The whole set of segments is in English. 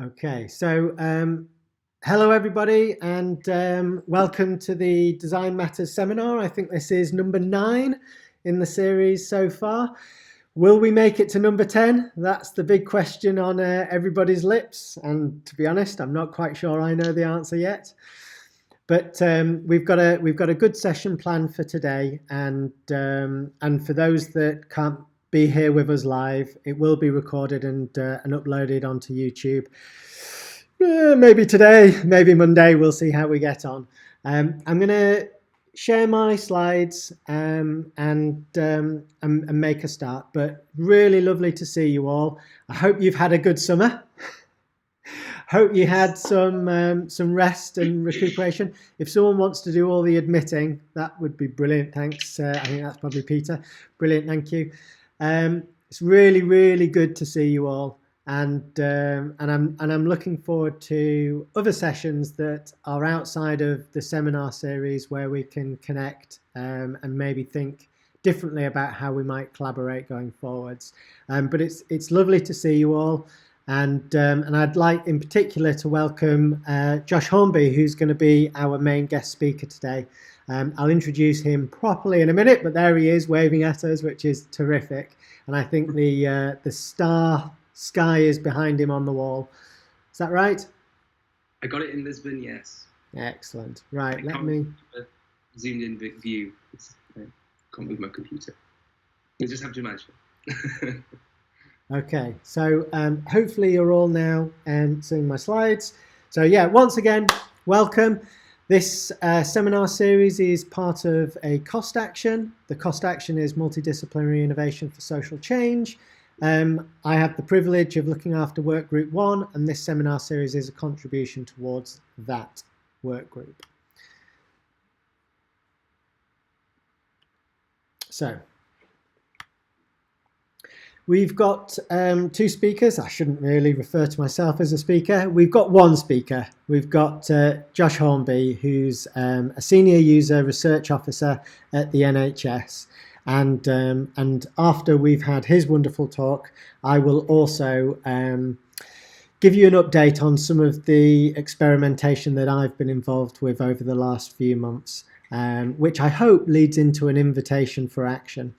Okay, so hello everybody, and welcome to the Design Matters seminar. I think this is number 9 in the series so far. Will we make it to number 10? That's the big question on everybody's lips, and to be honest, I'm not quite sure I know the answer yet. But we've got a good session planned for today, and for those that can't be here with us live, it will be recorded and uploaded onto YouTube. Maybe today, maybe Monday. We'll see how we get on. I'm going to share my slides and make a start. But really lovely to see you all. I hope you've had a good summer. Hope you had some rest and recuperation. If someone wants to do all the admitting, that would be brilliant. Thanks. I think that's probably Peter. Brilliant. Thank you. It's really, really good to see you all, and I'm looking forward to other sessions that are outside of the seminar series where we can connect and maybe think differently about how we might collaborate going forwards. But it's lovely to see you all. And I'd like in particular to welcome Josh Hornby, who's going to be our main guest speaker today. I'll introduce him properly in a minute, but there he is waving at us, which is terrific. And I think the sky is behind him on the wall. Is that right? I got it in Lisbon, yes. Excellent. Right, let me... Zoomed in view. I can't move my computer. You just have to imagine. Okay, so hopefully you're all now seeing my slides. So yeah, once again, welcome. This seminar series is part of a cost action. The cost action is Multi-Disciplinary Innovation for Social Change. I have the privilege of looking after Work Group 1, and this seminar series is a contribution towards that work group. So, we've got 2 speakers. I shouldn't really refer to myself as a speaker. We've got 1 speaker. We've got Josh Hornby, who's a senior user research officer at the NHS. And after we've had his wonderful talk, I will also give you an update on some of the experimentation that I've been involved with over the last few months, which I hope leads into an invitation for action.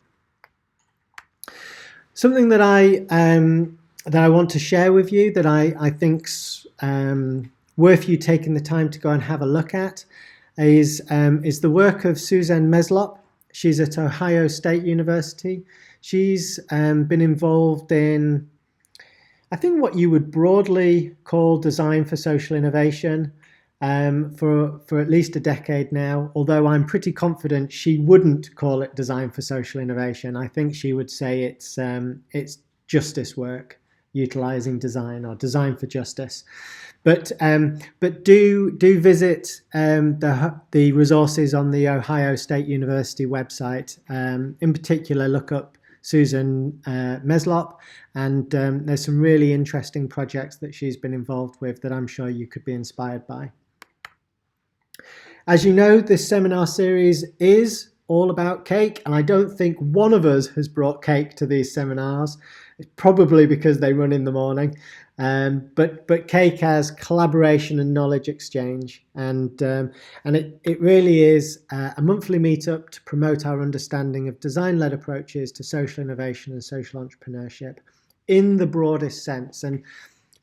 Something that I want to share with you that I think's worth you taking the time to go and have a look at is the work of Susan Meslop. She's at Ohio State University. She's been involved in, I think, what you would broadly call design for social innovation for at least a decade now, although I'm pretty confident she wouldn't call it design for social innovation. I think she would say it's justice work, utilizing design, or design for justice. But do visit the resources on the Ohio State University website. In particular, look up Susan Meslop, and there's some really interesting projects that she's been involved with that I'm sure you could be inspired by. As you know, this seminar series is all about cake, and I don't think one of us has brought cake to these seminars. It's probably because they run in the morning, but cake as collaboration and knowledge exchange, and it really is a monthly meetup to promote our understanding of design-led approaches to social innovation and social entrepreneurship in the broadest sense. And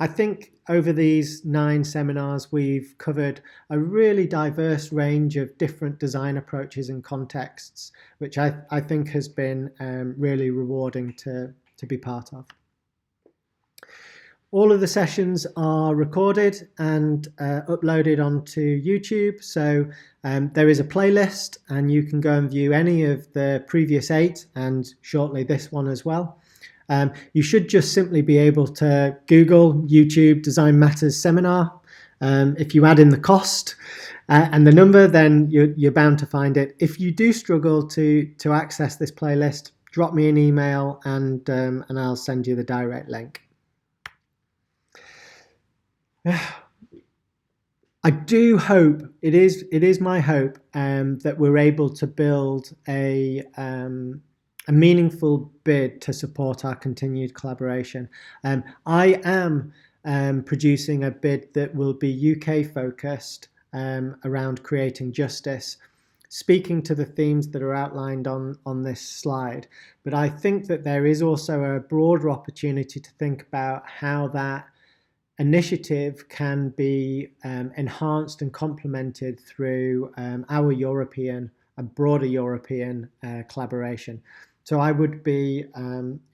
I think over these 9 seminars, we've covered a really diverse range of different design approaches and contexts, which I think has been really rewarding to be part of. All of the sessions are recorded and uploaded onto YouTube. So there is a playlist, and you can go and view any of the previous 8 and shortly this one as well. You should just simply be able to Google YouTube Design Matters Seminar. If you add in the cost and the number, then you're bound to find it. If you do struggle to access this playlist, drop me an email and I'll send you the direct link. I do hope, it is my hope that we're able to build a meaningful bid to support our continued collaboration. I am producing a bid that will be UK focused around creating justice, speaking to the themes that are outlined on this slide. But I think that there is also a broader opportunity to think about how that initiative can be enhanced and complemented through our European, a broader European collaboration. So I would be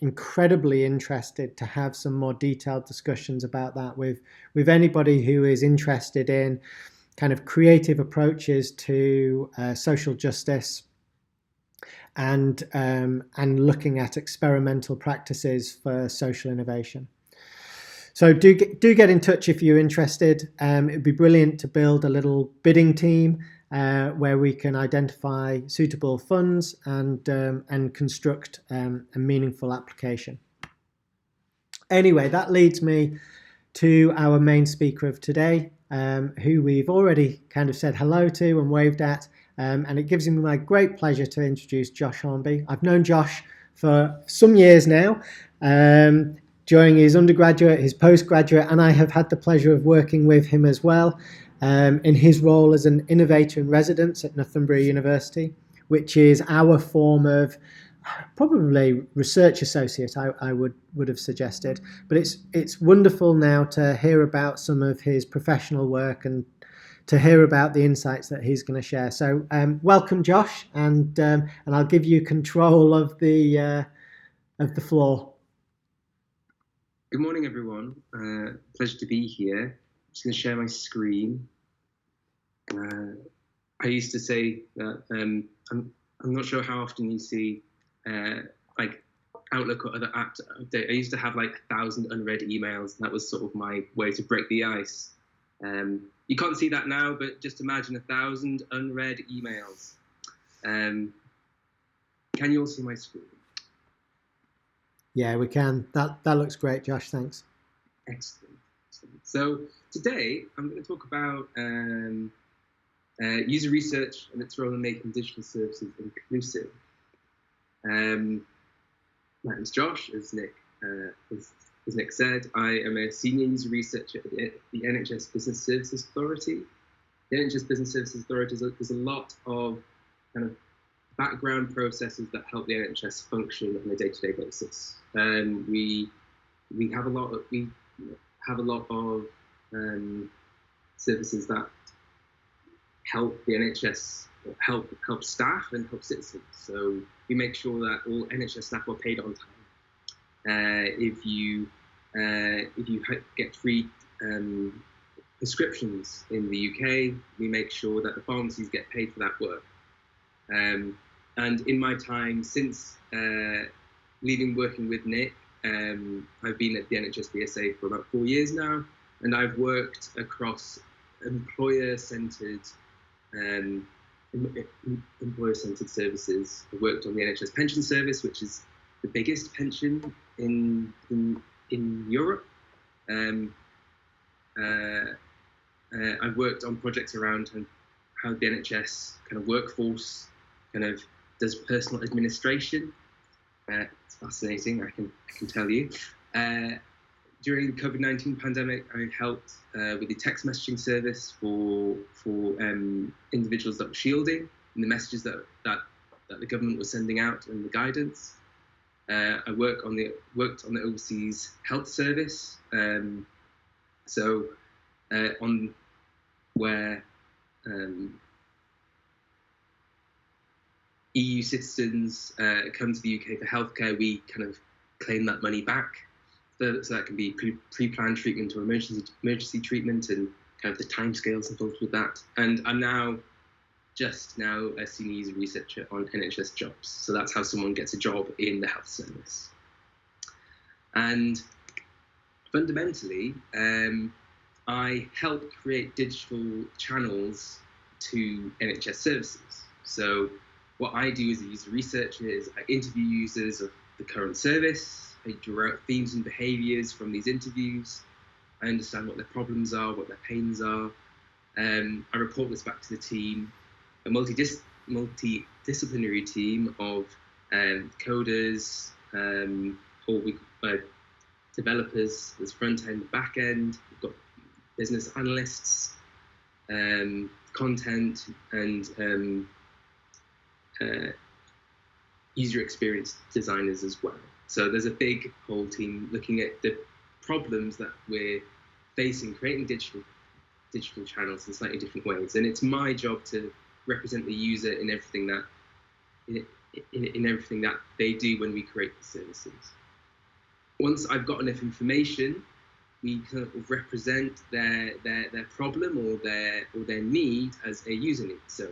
incredibly interested to have some more detailed discussions about that with anybody who is interested in kind of creative approaches to social justice and looking at experimental practices for social innovation. So do get in touch if you're interested. It'd be brilliant to build a little bidding team where we can identify suitable funds and construct a meaningful application. Anyway, that leads me to our main speaker of today, who we've already kind of said hello to and waved at, and it gives me my great pleasure to introduce Josh Hornby. I've known Josh for some years now, during his undergraduate, his postgraduate, and I have had the pleasure of working with him as well in his role as an innovator in residence at Northumbria University, which is our form of probably research associate, I would have suggested. But it's wonderful now to hear about some of his professional work and to hear about the insights that he's going to share. So welcome, Josh, and I'll give you control of the floor. Good morning, everyone. Pleasure to be here. I'm just going to share my screen. I used to say that I'm not sure how often you see like Outlook or other apps update. I used to have like 1,000 unread emails, and that was sort of my way to break the ice. You can't see that now, but just imagine 1,000 unread emails. Can you all see my screen? Yeah, we can. That looks great, Josh. Thanks. Excellent. So today I'm going to talk about user research and its role in making digital services inclusive. My name's Josh, as Nick said. I am a senior user researcher at the NHS Business Services Authority. The NHS Business Services Authority there's a lot of kind of background processes that help the NHS function on a day-to-day basis. We have a lot of services that help the NHS help staff and help citizens. So we make sure that all NHS staff are paid on time. If you get free prescriptions in the UK, we make sure that the pharmacies get paid for that work. And in my time since leaving working with Nick, I've been at the NHS BSA for about 4 years now, and I've worked across employer-centred services. I worked on the NHS Pension Service, which is the biggest pension in Europe. I've worked on projects around how the NHS kind of workforce kind of does personal administration. It's fascinating, I can tell you. During the COVID-19 pandemic, I helped with the text messaging service for individuals that were shielding and the messages that the government was sending out and the guidance. I worked on the overseas health service, on where EU citizens come to the UK for healthcare, we kind of claim that money back. So that can be pre-planned treatment or emergency treatment, and kind of the timescales involved with that. And I'm just now a senior user researcher on NHS jobs. So that's how someone gets a job in the health service. And fundamentally, I help create digital channels to NHS services. So what I do as a user researcher is I interview users of the current service. I draw out themes and behaviours from these interviews. I understand what their problems are, what their pains are. I report this back to the team, a multi-disciplinary team of coders, or developers, there's front end, back end, we've got business analysts, content, and user experience designers as well. So there's a big whole team looking at the problems that we're facing, creating digital channels in slightly different ways. And it's my job to represent the user in everything that in everything that they do when we create the services. Once I've got enough information, we kind of represent their problem or their need as a user need. So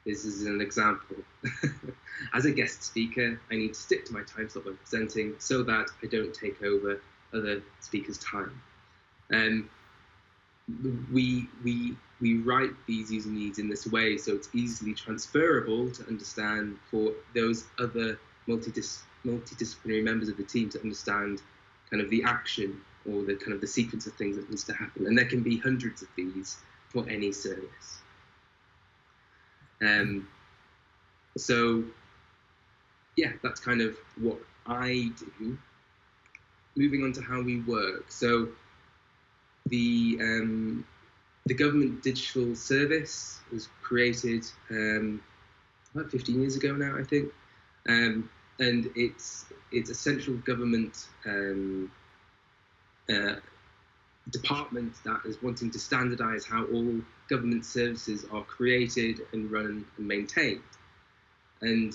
this is an example. As a guest speaker, I need to stick to my time slot when presenting so that I don't take over other speakers' time. We write these user needs in this way so it's easily transferable to understand for those other multidisciplinary members of the team to understand kind of the action or the kind of the sequence of things that needs to happen. And there can be hundreds of these for any service. So yeah, that's kind of what I do. Moving on to how we work. So the government digital service was created about 15 years ago now, I think, and it's a central government department that is wanting to standardise how all government services are created and run and maintained. And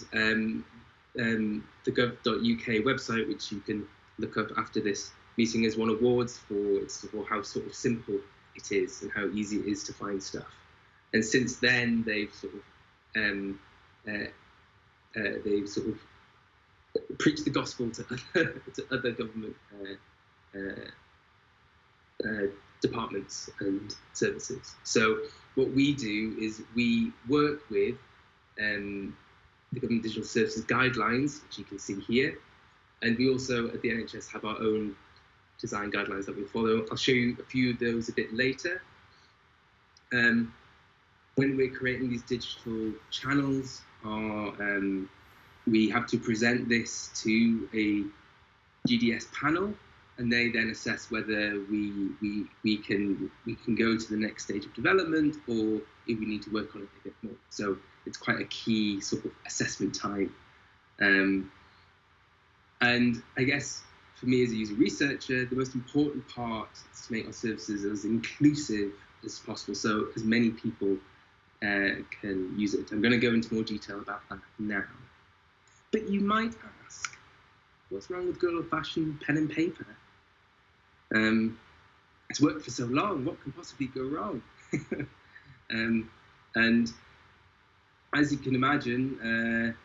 the gov.uk website, which you can look up after this meeting, has won awards for how sort of simple it is and how easy it is to find stuff. And since then, they've sort of preached the gospel to other government departments and services. So what we do is we work with the Government Digital Services Guidelines, which you can see here, and we also at the NHS have our own design guidelines that we follow. I'll show you a few of those a bit later. When we're creating these digital channels, we have to present this to a GDS panel, and they then assess whether we can go to the next stage of development or if we need to work on it a bit more. So it's quite a key sort of assessment time. And I guess for me as a user researcher, the most important part is to make our services as inclusive as possible, so as many people can use it. I'm going to go into more detail about that now. But you might ask, what's wrong with good old-fashioned pen and paper? It's worked for so long, what can possibly go wrong? And as you can imagine,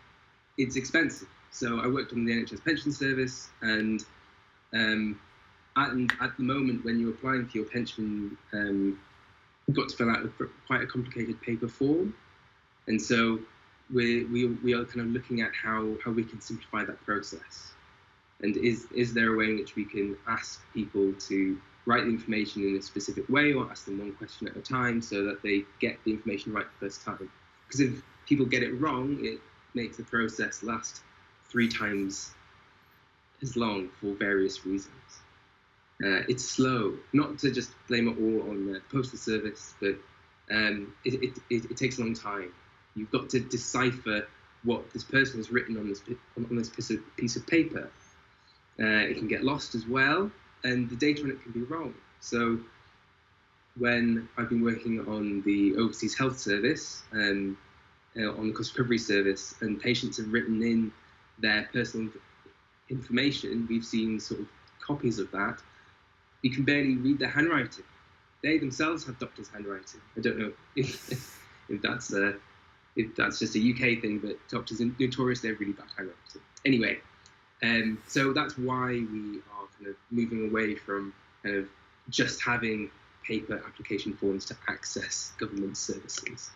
it's expensive. So I worked on the NHS pension service, and at the moment when you're applying for your pension, you've got to fill out quite a complicated paper form. And so we are kind of looking at how we can simplify that process. And is there a way in which we can ask people to write the information in a specific way, or ask them one question at a time so that they get the information right the first time? Because if people get it wrong, it makes the process last 3 times as long for various reasons. It's slow, not to just blame it all on the postal service, but it takes a long time. You've got to decipher what this person has written on this piece of paper. It can get lost as well, and the data on it can be wrong. So when I've been working on the Overseas Health Service, on the cost recovery service, and patients have written in their personal information, we've seen sort of copies of that. You can barely read their handwriting. They themselves have doctors' handwriting. I don't know if that's just a UK thing, but doctors are notoriously have really bad handwriting. Anyway, so that's why we are kind of moving away from kind of just having paper application forms to access government services.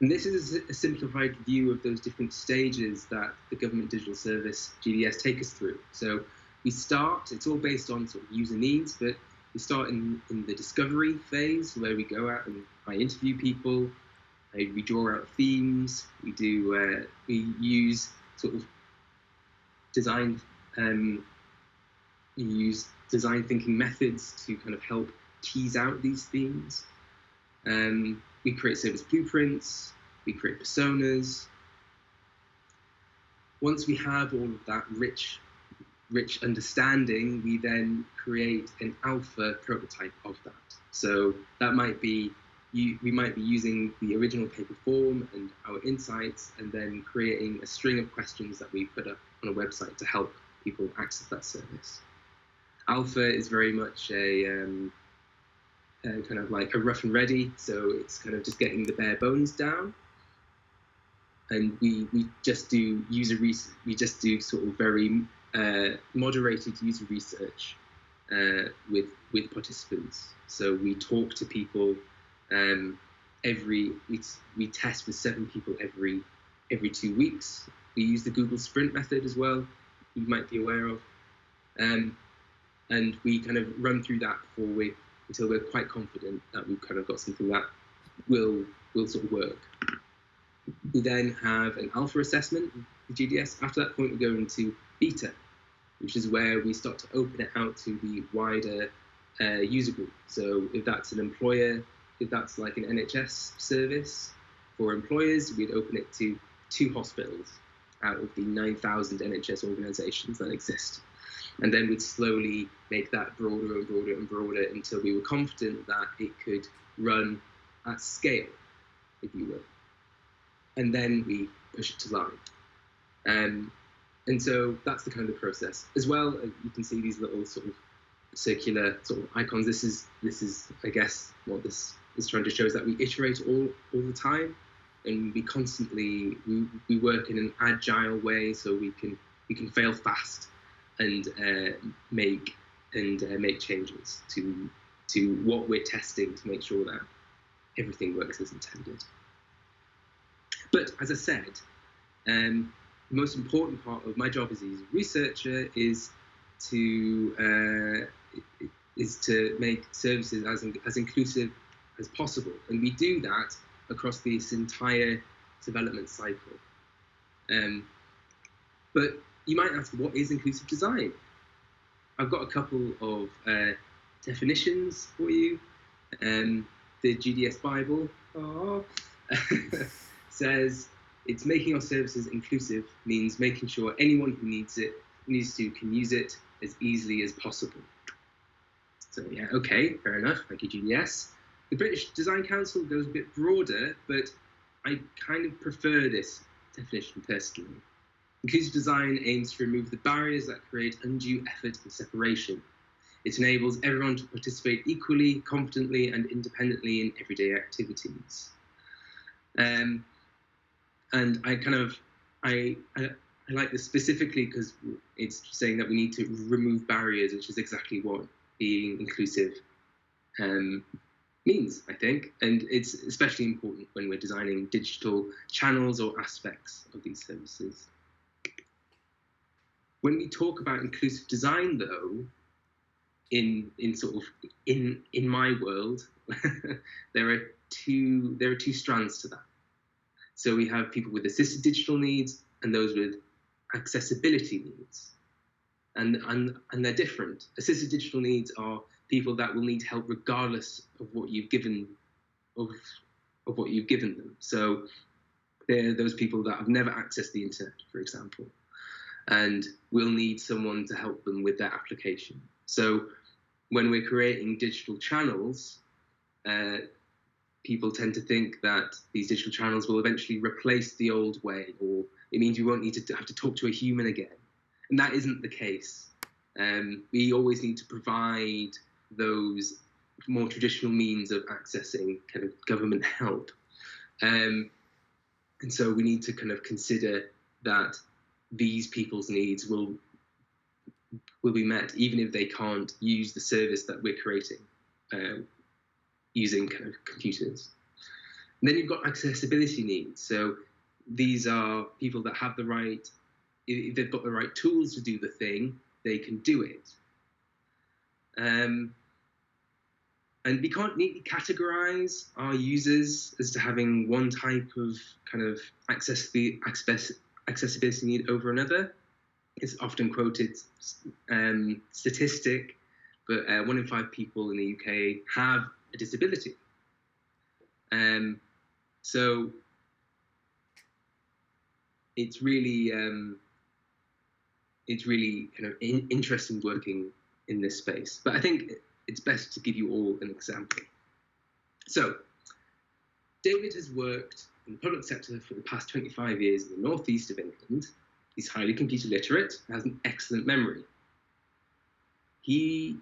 And this is a simplified view of those different stages that the Government Digital Service, GDS, take us through. So we start, it's all based on sort of user needs, but we start in the discovery phase, where we go out and I interview people, we draw out themes, we use sort of design you use design thinking methods to kind of help tease out these themes. We create service blueprints, we create personas. Once we have all of that rich understanding, we then create an alpha prototype of that. So that might be, we might be using the original paper form and our insights, and then creating a string of questions that we put up on a website to help people access that service. Alpha is very much a kind of like a rough and ready, so it's kind of just getting the bare bones down. And we just do user research. We just do sort of very moderated user research with participants. So we talk to people we test with 7 people every 2 weeks. We use the Google Sprint method as well, you might be aware of, and we kind of run through that until we're quite confident that we've kind of got something that will sort of work. We then have an alpha assessment, the GDS. After that point, we go into beta, which is where we start to open it out to the wider user group. So if that's an employer, if that's like an NHS service for employers, we'd open it to 2 hospitals out of the 9,000 NHS organisations that exist. And then we'd slowly make that broader and broader and broader until we were confident that it could run at scale, if you will. And then we push it to live. And so that's the kind of process. As well, you can see these little sort of circular sort of icons. This is I guess what this is trying to show is that we iterate all the time, and we constantly we work in an agile way, so we can fail fast and make changes to what we're testing to make sure that everything works as intended. But as I said, the most important part of my job as a researcher is to make services as inclusive as possible, and we do that across this entire development cycle. But you might ask, what is inclusive design? I've got a couple of definitions for you. The GDS Bible says it's making our services inclusive means making sure anyone who needs to can use it as easily as possible. So yeah, okay, fair enough, thank you, GDS. The British Design Council goes a bit broader, but I kind of prefer this definition personally. Inclusive design aims to remove the barriers that create undue effort and separation. It enables everyone to participate equally, confidently, and independently in everyday activities. And I like this specifically because it's saying that we need to remove barriers, which is exactly what being inclusive means, I think. And it's especially important when we're designing digital channels or aspects of these services. When we talk about inclusive design, though, in my world, there are two strands to that. So we have people with assisted digital needs and those with accessibility needs, and they're different. Assisted digital needs are people that will need help regardless of what you've given of what you've given them. So they're those people that have never accessed the internet, for example, and will need someone to help them with their application. So when we're creating digital channels, people tend to think that these digital channels will eventually replace the old way, or it means we won't need to have to talk to a human again. And that isn't the case. We always need to provide those more traditional means of accessing kind of government help. And so we need to kind of consider that these people's needs will be met even if they can't use the service that we're creating using kind of computers. And then you've got accessibility needs. So these are people that have the right, if they've got the right tools to do the thing, they can do it. And we can't neatly categorize our users as to having one type of kind of accessibility need over another. it's often quoted statistic, but 1 in 5 people in the UK have a disability. So it's really kind of interesting working in this space. But I think it's best to give you all an example. So David has worked in the public sector for the past 25 years in the northeast of England. He's highly computer literate and has an excellent memory. He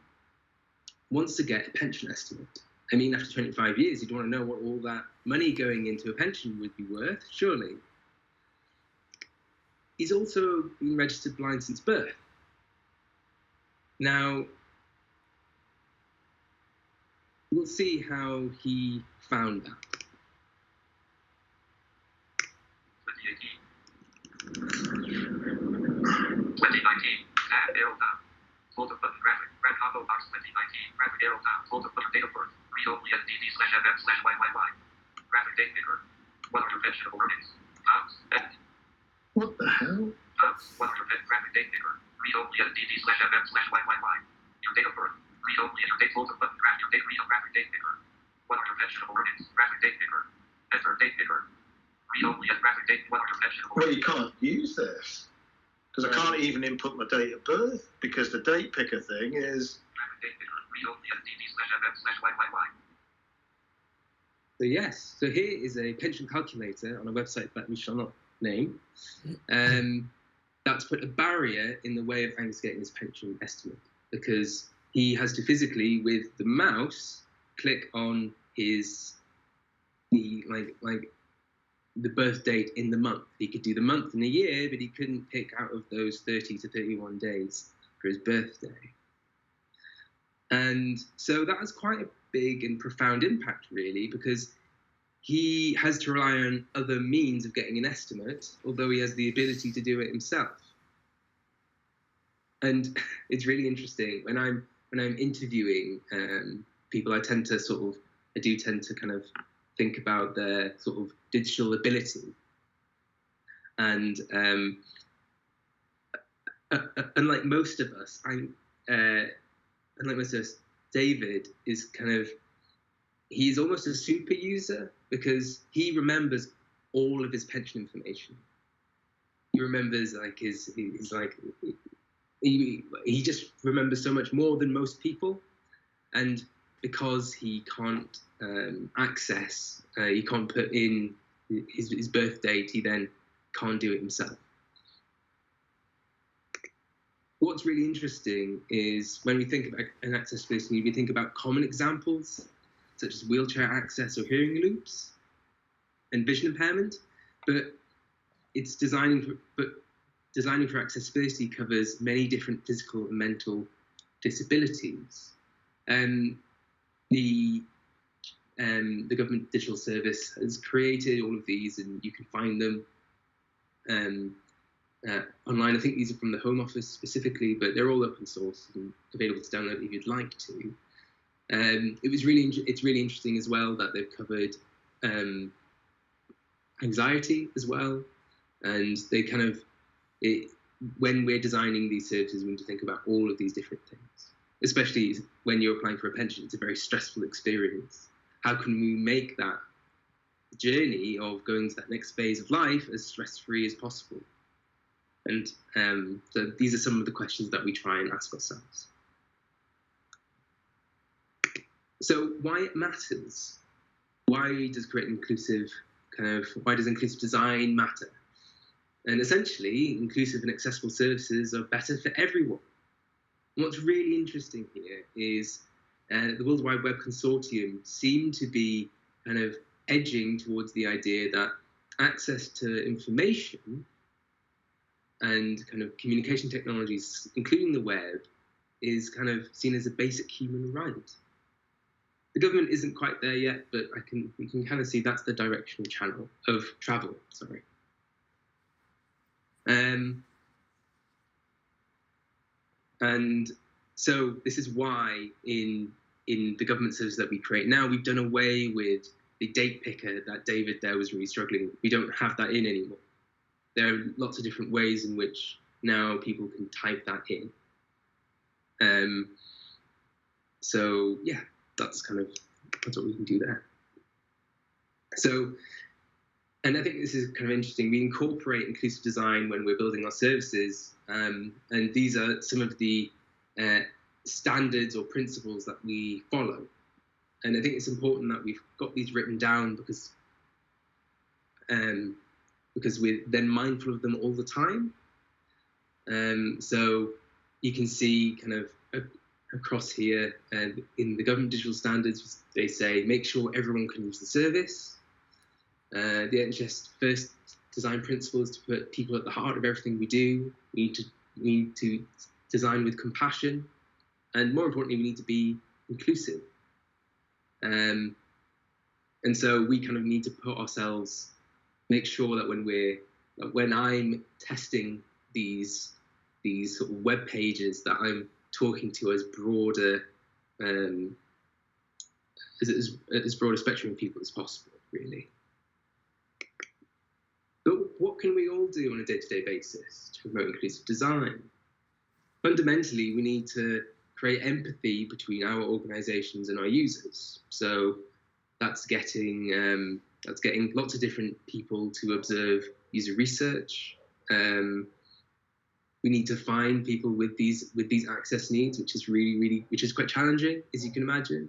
wants to get a pension estimate. I mean, after 25 years, you'd want to know what all that money going into a pension would be worth, surely. He's also been registered blind since birth. Now, we'll see how he found that. 2019, tab, arrow down, folder button, graphic, red combo box 2019, graphic arrow down, folder button, date of birth, read only at dd/mm/yyyy, graphic date picker, what are your vegetable earnings, pounds, What the hell? pounds, what are your graphic date picker, read only at dd/mm/yyyy, your date of birth, read only at your date, folder button, graph your date, read on graphic date picker, what are your vegetable earnings, graphic date picker, enter date picker, read only at graphic date, what are your vegetable Well, earnings. you can't use this. Because I can't even input my date of birth, because the date picker thing is... Graphic date picker, read only at dd/mm/yyyy. So yes, so here is a pension calculator on a website that we shall not name. That's put a barrier in the way of Angus getting his pension estimate, because he has to physically, with the mouse, click on the birth date in the month. He could do the month and the year, but he couldn't pick out of those 30 to 31 days for his birthday. And so that has quite a big and profound impact, really, because he has to rely on other means of getting an estimate, although he has the ability to do it himself. And it's really interesting when I'm interviewing people. I do tend to kind of think about their sort of digital ability, and unlike most of us, David is he's almost a super user, because he remembers all of his pension information. He remembers he just remembers so much more than most people, and because he can't he can't put in his birth date, he then can't do it himself. What's really interesting is when we think about an accessibility, we think about common examples such as wheelchair access or hearing loops and vision impairment, but designing for accessibility covers many different physical and mental disabilities. The government digital service has created all of these, and you can find them online. I think these are from the Home Office specifically, but they're all open source and available to download if you'd like to. It's really interesting as well that they've covered anxiety as well, and they when we're designing these services, we need to think about all of these different things, especially when you're applying for a pension. It's a very stressful experience. How can we make that journey of going to that next phase of life as stress-free as possible? And so these are some of the questions that we try and ask ourselves. So why it matters? Why does inclusive design matter? And essentially, inclusive and accessible services are better for everyone. And what's really interesting here is the World Wide Web Consortium seem to be kind of edging towards the idea that access to information and kind of communication technologies, including the web, is kind of seen as a basic human right. The government isn't quite there yet, but we can kind of see that's the direction of travel. Sorry. And so this is why in the government services that we create now, we've done away with the date picker that David there was really struggling with. We don't have that in anymore. There are lots of different ways in which now people can type that in. So yeah, that's what we can do there. So, and I think this is kind of interesting. We incorporate inclusive design when we're building our services, and these are some of the standards or principles that we follow. And I think it's important that we've got these written down because we're then mindful of them all the time. So you can see kind of across here, in the government digital standards, they say make sure everyone can use the service. The NHS first design principle is to put people at the heart of everything we do. We need to design with compassion, and more importantly, we need to be inclusive. And so we kind of need to put ourselves, make sure that when I'm testing these sort of web pages, that I'm talking to as broader as broad a spectrum of people as possible, really. But what can we all do on a day-to-day basis to promote inclusive design? Fundamentally, we need to create empathy between our organisations and our users. So that's getting lots of different people to observe user research. We need to find people with these access needs, which is which is quite challenging, as you can imagine.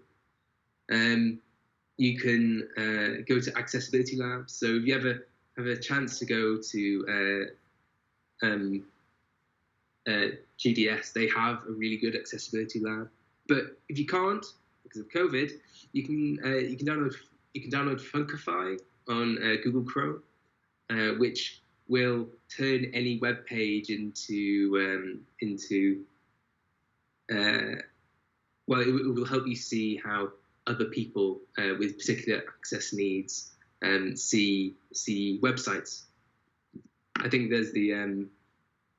You can go to accessibility labs. So if you ever have a chance to go to GDS, they have a really good accessibility lab. But if you can't, because of COVID, you can download Funkify on Google Chrome, which will turn any web page into well, it will help you see how other people with particular access needs see websites. I think there's the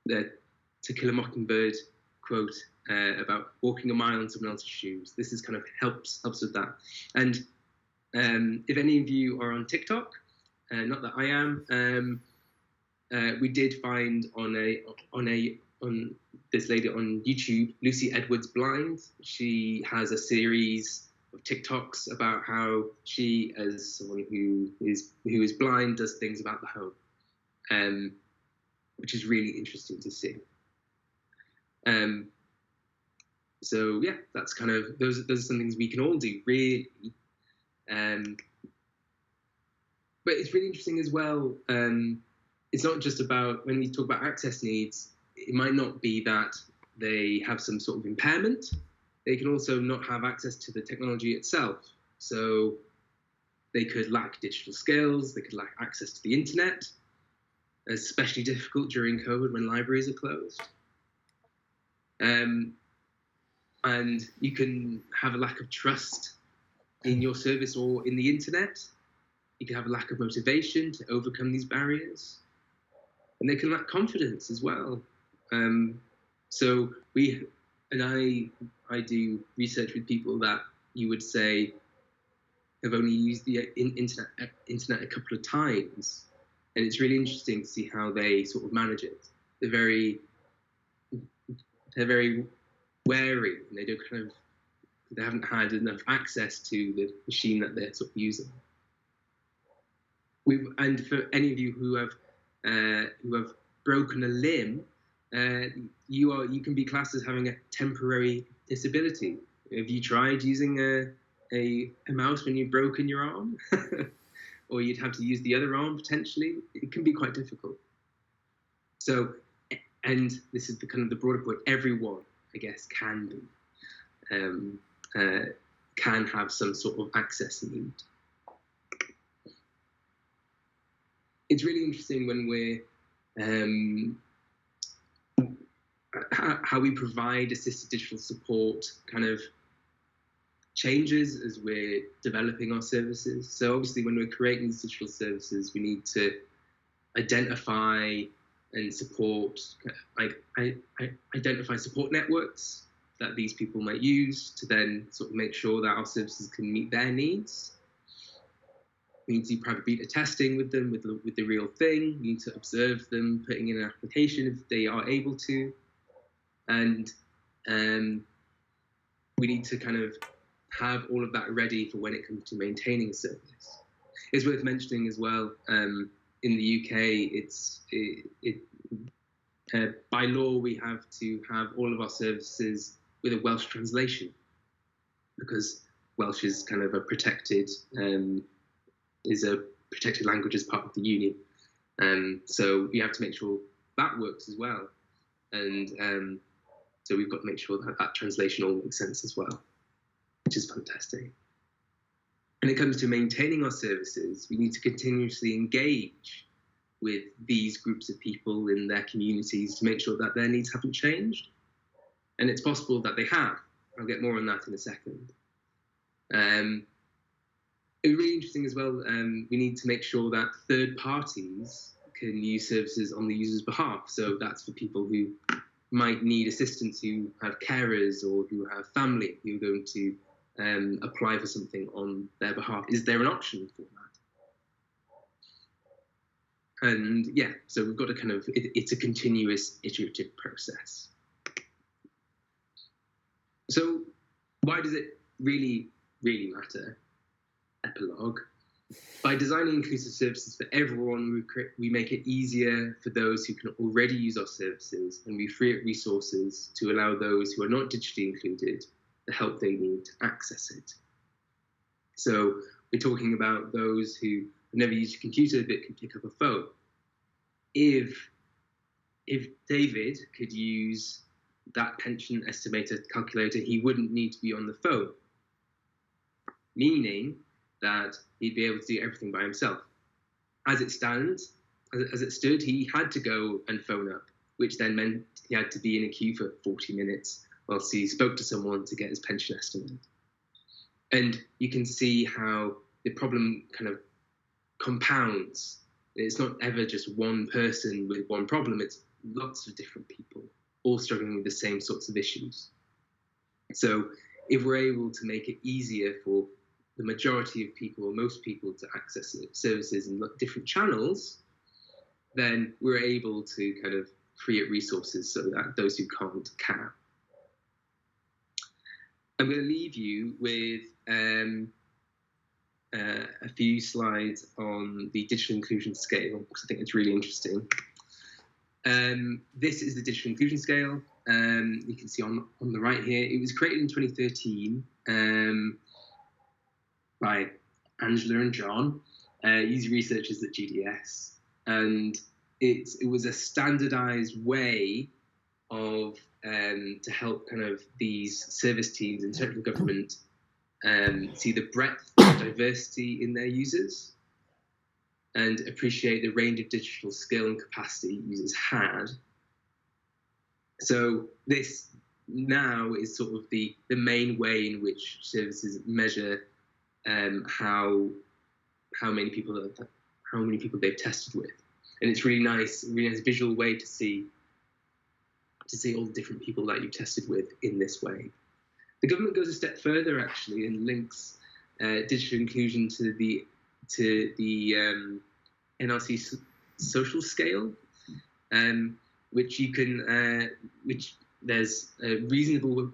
To Kill a Mockingbird quote about walking a mile in someone else's shoes. This is kind of helps with that. And if any of you are on TikTok, not that I am, we did find on this lady on YouTube, Lucy Edwards Blind. She has a series of TikToks about how she, as someone who is blind, does things about the home, which is really interesting to see. So yeah, that's kind of those are some things we can all do, really. But it's really interesting as well. It's not just about, when we talk about access needs, it might not be that they have some sort of impairment. They can also not have access to the technology itself. So they could lack digital skills, they could lack access to the internet, especially difficult during COVID when libraries are closed. And you can have a lack of trust in your service or in the internet. You can have a lack of motivation to overcome these barriers. And they can lack confidence as well. So I do research with people that you would say have only used the internet a couple of times. And it's really interesting to see how they sort of manage it. They're very wary, and they haven't had enough access to the machine that they're sort of using. And for any of you who have broken a limb, you can be classed as having a temporary disability. Have you tried using a mouse when you've broken your arm? Or you'd have to use the other arm potentially? It can be quite difficult. So, and this is the broader point, everyone, I guess, can have some sort of access need. It's really interesting when we're how we provide assisted digital support kind of changes as we're developing our services. So obviously when we're creating these digital services, we need to identify and support, identify support networks that these people might use to then sort of make sure that our services can meet their needs. We need to do private beta testing with them, with the real thing. We need to observe them putting in an application if they are able to. And we need to kind of have all of that ready for when it comes to maintaining a service. It's worth mentioning as well, in the UK, by law, we have to have all of our services with a Welsh translation, because Welsh is kind of a protected language as part of the union. So we have to make sure that works as well. And so we've got to make sure that that translation all makes sense as well, which is fantastic. When it comes to maintaining our services, we need to continuously engage with these groups of people in their communities to make sure that their needs haven't changed. And it's possible that they have. I'll get more on that in a second. It's really interesting as well, we need to make sure that third parties can use services on the user's behalf. So that's for people who might need assistance, who have carers or who have family who are going to apply for something on their behalf. Is there an option for that? And yeah, so we've got to kind of, it's a continuous iterative process. So why does it really matter? Epilogue. By designing inclusive services for everyone, we make it easier for those who can already use our services, and we free up resources to allow those who are not digitally included the help they need to access it. So we're talking about those who have never used a computer but can pick up a phone. If David could use that pension estimator calculator, he wouldn't need to be on the phone, meaning that he'd be able to do everything by himself. As it stood, he had to go and phone up, which then meant he had to be in a queue for 40 minutes whilst he spoke to someone to get his pension estimate. And you can see how the problem kind of compounds. It's not ever just one person with one problem, it's lots of different people all struggling with the same sorts of issues. So if we're able to make it easier for the majority of people, or most people, to access services in different channels, then we're able to kind of free up resources so that those who can't can. I'm going to leave you with a few slides on the digital inclusion scale, because I think it's really interesting. This is the digital inclusion scale. You can see on the right here. It was created in 2013. By Angela and John, he's researchers at GDS, and it was a standardized way of to help kind of these service teams in central government see the breadth of diversity in their users and appreciate the range of digital skill and capacity users had. So this now is sort of the main way in which services measure how many people they've tested with, and it's really nice visual way to see all the different people that you've tested with in this way. The government goes a step further actually and links digital inclusion to the NRC social scale, which you can which there's a reasonable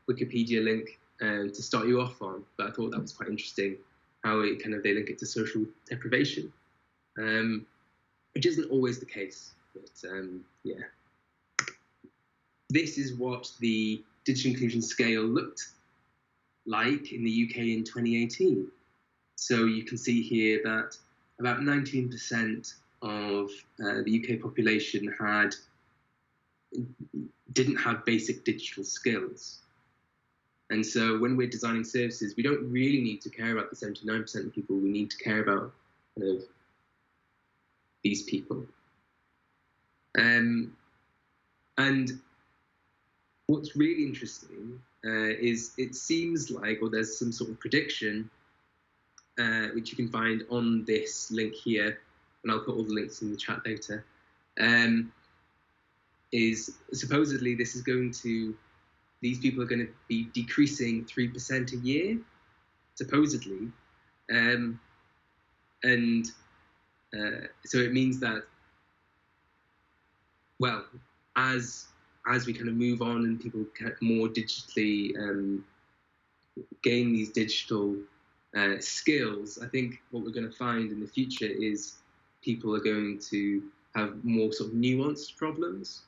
Wikipedia link to start you off on, but I thought that was quite interesting how they link it to social deprivation, which isn't always the case, but yeah. This is what the digital inclusion scale looked like in the UK in 2018. So you can see here that about 19% of the UK population didn't have basic digital skills. And so when we're designing services, we don't really need to care about the 79% of people. We need to care about kind of these people. And what's really interesting is it seems like, or there's some sort of prediction, which you can find on this link here, and I'll put all the links in the chat later, is supposedly these people are going to be decreasing 3% a year, supposedly, And so it means that, well, as we kind of move on and people get more digitally gain these digital skills, I think what we're going to find in the future is people are going to have more sort of nuanced problems.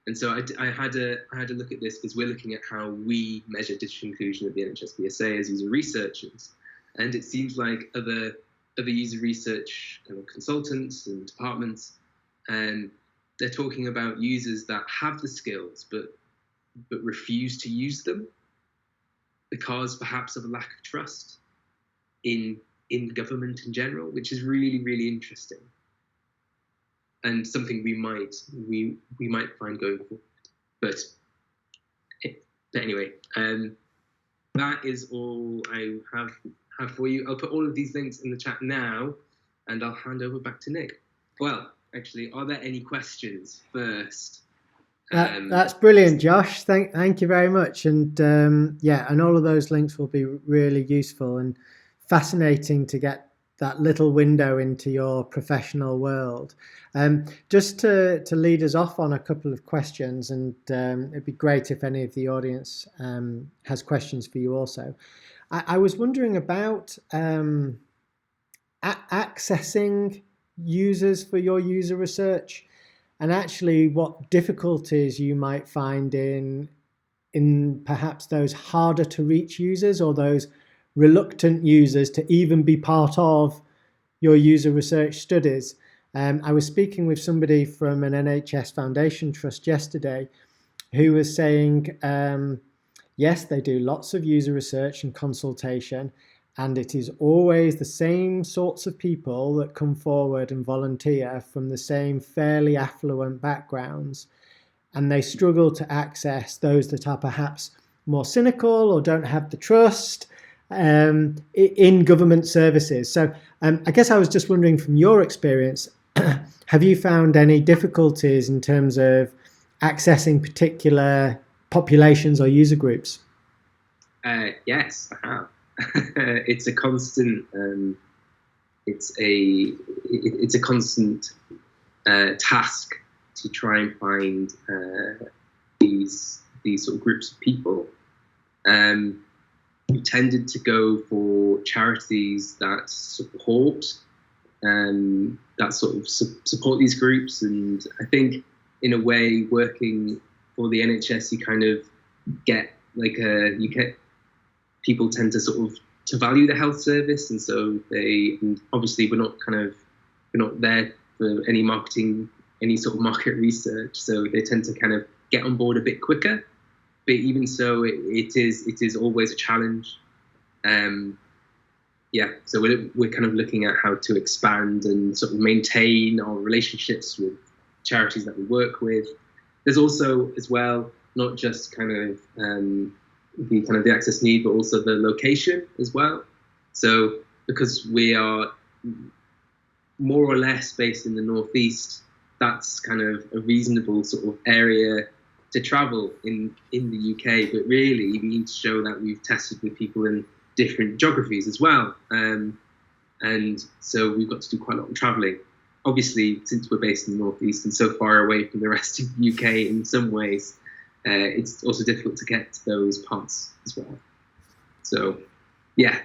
And so I had a look at this because we're looking at how we measure digital inclusion at the NHS BSA as user researchers, and it seems like other user research kind of consultants and departments, they're talking about users that have the skills but refuse to use them because perhaps of a lack of trust in government in general, which is really, really interesting and something we might find going forward. But anyway, that is all I have for you. I'll put all of these links in the chat now, and I'll hand over back to Nick. Well, actually, are there any questions first? That's brilliant, Josh. Thank you very much. And yeah, and all of those links will be really useful and fascinating to get that little window into your professional world. Just to lead us off on a couple of questions, and it'd be great if any of the audience has questions for you also. I was wondering about accessing users for your user research, and actually what difficulties you might find in perhaps those harder to reach users or those reluctant users to even be part of your user research studies. I was speaking with somebody from an NHS Foundation Trust yesterday who was saying, yes, they do lots of user research and consultation, and it is always the same sorts of people that come forward and volunteer from the same fairly affluent backgrounds, and they struggle to access those that are perhaps more cynical or don't have the trust in government services. So I guess I was just wondering, from your experience, have you found any difficulties in terms of accessing particular populations or user groups? Yes, I have. It's a constant. It's a constant task to try and find these sort of groups of people. We tended to go for charities that support support these groups, and I think in a way, working for the NHS, you kind of get people tend to sort of to value the health service, and so obviously we're not there for any sort of market research, so they tend to kind of get on board a bit quicker. But even so, it is always a challenge. So we're kind of looking at how to expand and sort of maintain our relationships with charities that we work with. There's also, as well, not just kind of the access need, but also the location as well. So because we are more or less based in the Northeast, that's kind of a reasonable sort of area to travel in the UK. But really, we need to show that we've tested with people in different geographies as well. And so we've got to do quite a lot of traveling. Obviously, since we're based in the Northeast and so far away from the rest of the UK in some ways, it's also difficult to get to those parts as well. So, yeah,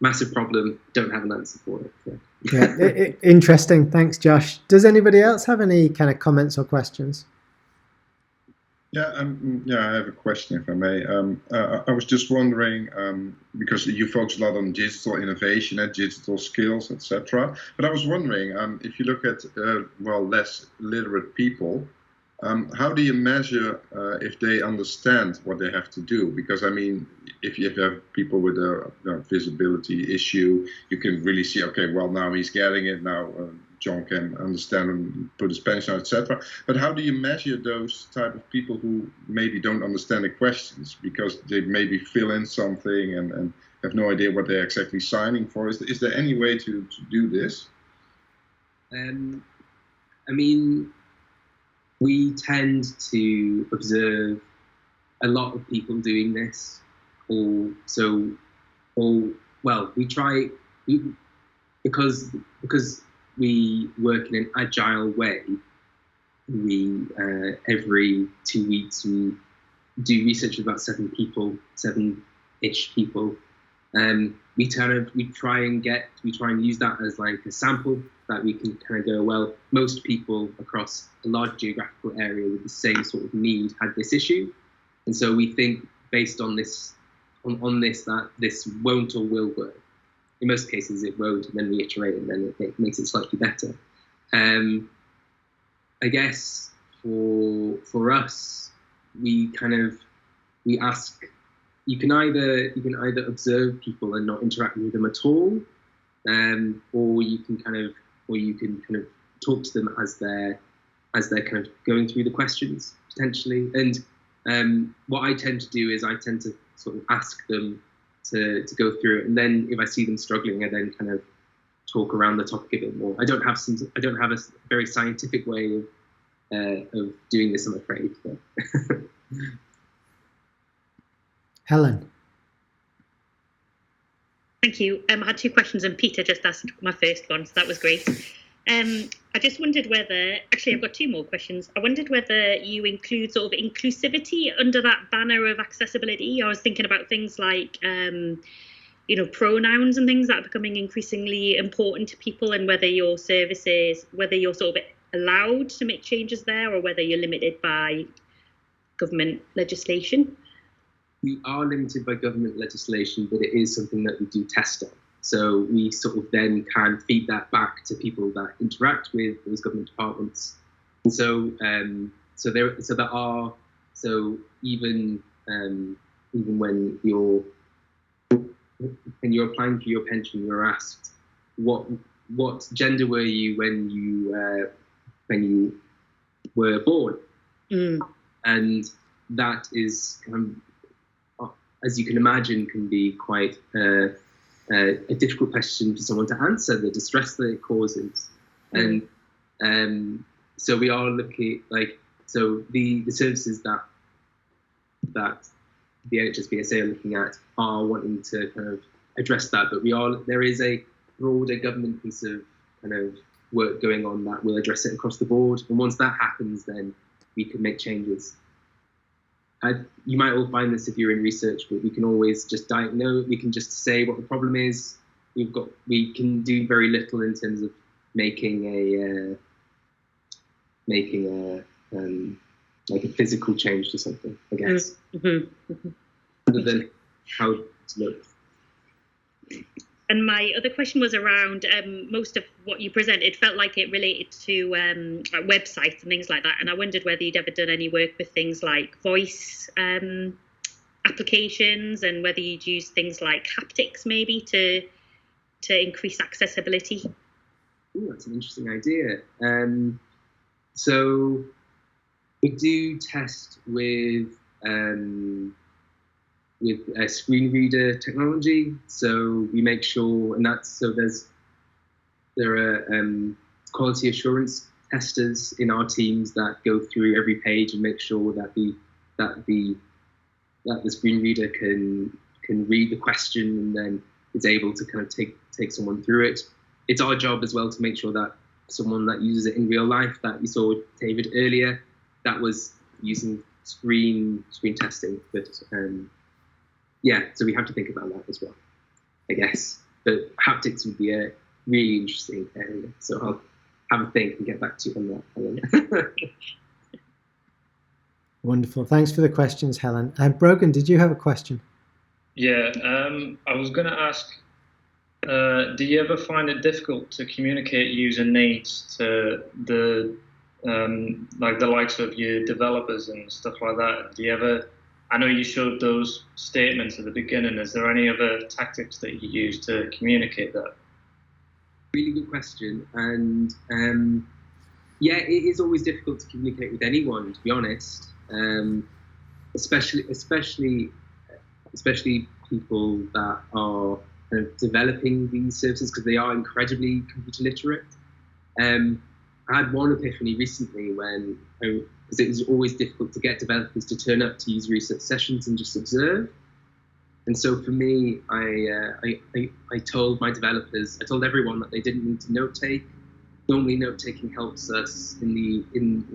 massive problem. Don't have an answer for it. So. Yeah, interesting. Thanks, Josh. Does anybody else have any kind of comments or questions? Yeah, I have a question, if I may. I was just wondering, because you focus a lot on digital innovation and digital skills, etc. But I was wondering, if you look at less literate people, how do you measure if they understand what they have to do? Because I mean, if you have people with a visibility issue, you can really see, okay, well, now he's getting it. Now John can understand and put his pension on, etc. But how do you measure those type of people who maybe don't understand the questions because they maybe fill in something and have no idea what they're exactly signing for? Is there any way to do this? I mean, we tend to observe a lot of people doing this, all well, because we work in an agile way. We every 2 weeks we do research with about 7-ish people. We try and use that as like a sample that we can kind of go, well, most people across a large geographical area with the same sort of need had this issue, and so we think based on this that this won't or will work. In most cases it won't, and then we iterate and then it makes it slightly better. I guess for us, we ask. You can either observe people and not interact with them at all, or you can kind of talk to them as they're kind of going through the questions potentially. And what I tend to do is I tend to sort of ask them to go through it, and then if I see them struggling, I then kind of talk around the topic a bit more. I don't have a very scientific way of doing this, I'm afraid. Helen. Thank you. I had 2 questions, and Peter just asked my first one, so that was great. I just wondered whether, actually I've got 2 more questions. I wondered whether you include sort of inclusivity under that banner of accessibility. I was thinking about things like, pronouns and things that are becoming increasingly important to people, and whether your services, whether you're sort of allowed to make changes there, or whether you're limited by government legislation. We are limited by government legislation, but it is something that we do test on. So we sort of then can feed that back to people that interact with those government departments. And so, even when you're applying for your pension, you're asked what gender were you when you were born, and that is as you can imagine, can be quite a difficult question for someone to answer, the distress that it causes. And so we are looking the services that the NHS BSA are looking at are wanting to kind of address that, but there is a broader government piece of kind of work going on that will address it across the board. And once that happens, then we can make changes. You might all find this if you're in research, but we can always just diagnose. We can just say what the problem is. We can do very little in terms of making a physical change to something, I guess. Other than how it looks. And my other question was around most of what you presented felt like it related to websites and things like that. And I wondered whether you'd ever done any work with things like voice applications, and whether you'd use things like haptics maybe to increase accessibility. Ooh, that's an interesting idea. So we do test with a screen reader technology, so we make sure, and there are quality assurance testers in our teams that go through every page and make sure that the screen reader can read the question and then is able to kind of take someone through it. It's our job as well to make sure that someone that uses it in real life, that you saw David earlier, that was using screen testing, but so we have to think about that as well, I guess. But haptics would be a really interesting area, so I'll have a think and get back to you on that. Wonderful. Thanks for the questions, Helen. Brogan, did you have a question? Yeah, I was going to ask, do you ever find it difficult to communicate user needs to the likes of your developers and stuff like that? Do you ever? I know you showed those statements at the beginning. Is there any other tactics that you use to communicate that? Really good question. And it is always difficult to communicate with anyone, to be honest. Especially people that are kind of developing these services, because they are incredibly computer literate. I had one epiphany recently because it was always difficult to get developers to turn up to user research sessions and just observe. And so for me, I told my developers, I told everyone that they didn't need to note take. Normally, note taking helps us in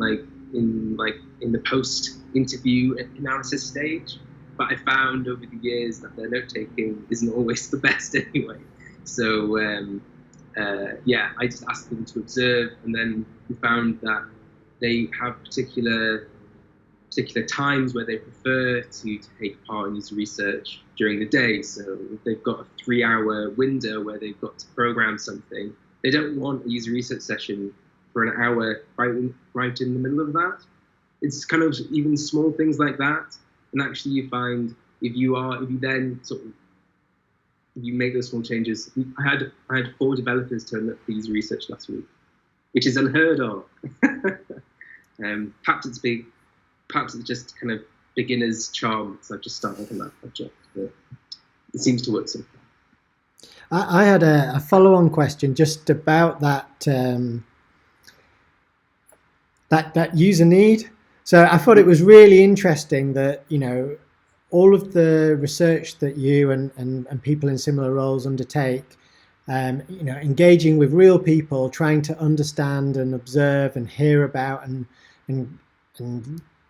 the post interview analysis stage. But I found over the years that their note taking isn't always the best anyway. So I just asked them to observe, and then we found that they have particular times where they prefer to take part in user research during the day. So if they've got a 3-hour window where they've got to program something, they don't want a user research session for an hour right in the middle of that. It's kind of even small things like that. And actually you find if you make those small changes. I had 4 developers turn up for user research last week, which is unheard of. Perhaps it's just kind of beginner's charm, because I've just started on that project, but it seems to work so far. I had a follow-on question just about that that user need. So I thought it was really interesting that, you know, all of the research that you and people in similar roles undertake, you know, engaging with real people, trying to understand and observe and hear about and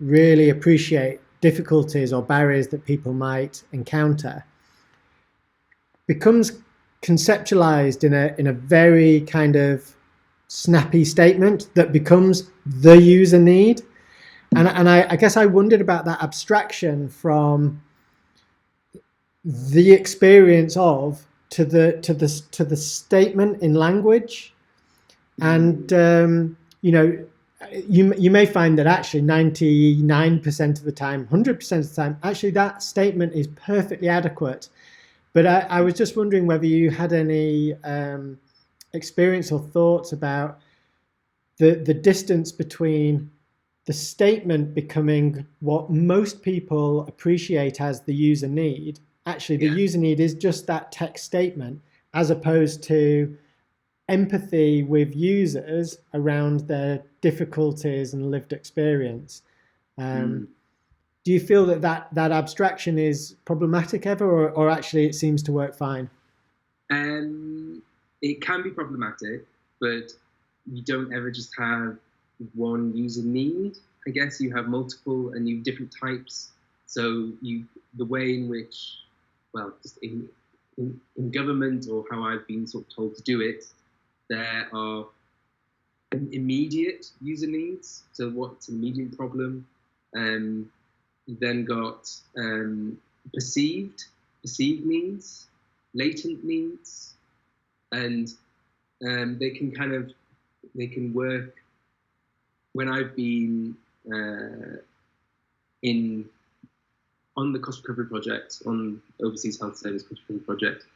really appreciate difficulties or barriers that people might encounter, becomes conceptualized in a very kind of snappy statement that becomes the user need. And I guess I wondered about that abstraction from the experience of to the statement in language. And you know, you may find that actually 99% of the time, 100% of the time, actually that statement is perfectly adequate. But I was just wondering whether you had any experience or thoughts about the distance between the statement becoming what most people appreciate as the user need. Actually, the user need is just that text statement, as opposed to empathy with users around their difficulties and lived experience. Do you feel that abstraction is problematic ever, or actually it seems to work fine? It can be problematic, but you don't ever just have one user need. I guess you have multiple, and you have different types. So the way in which, well, just in government, or how I've been sort of told to do it, there are immediate user needs. So what's an immediate problem? You then got perceived needs, latent needs, and they can work. When I've been on the cost recovery project, on Overseas Health Service cost recovery project,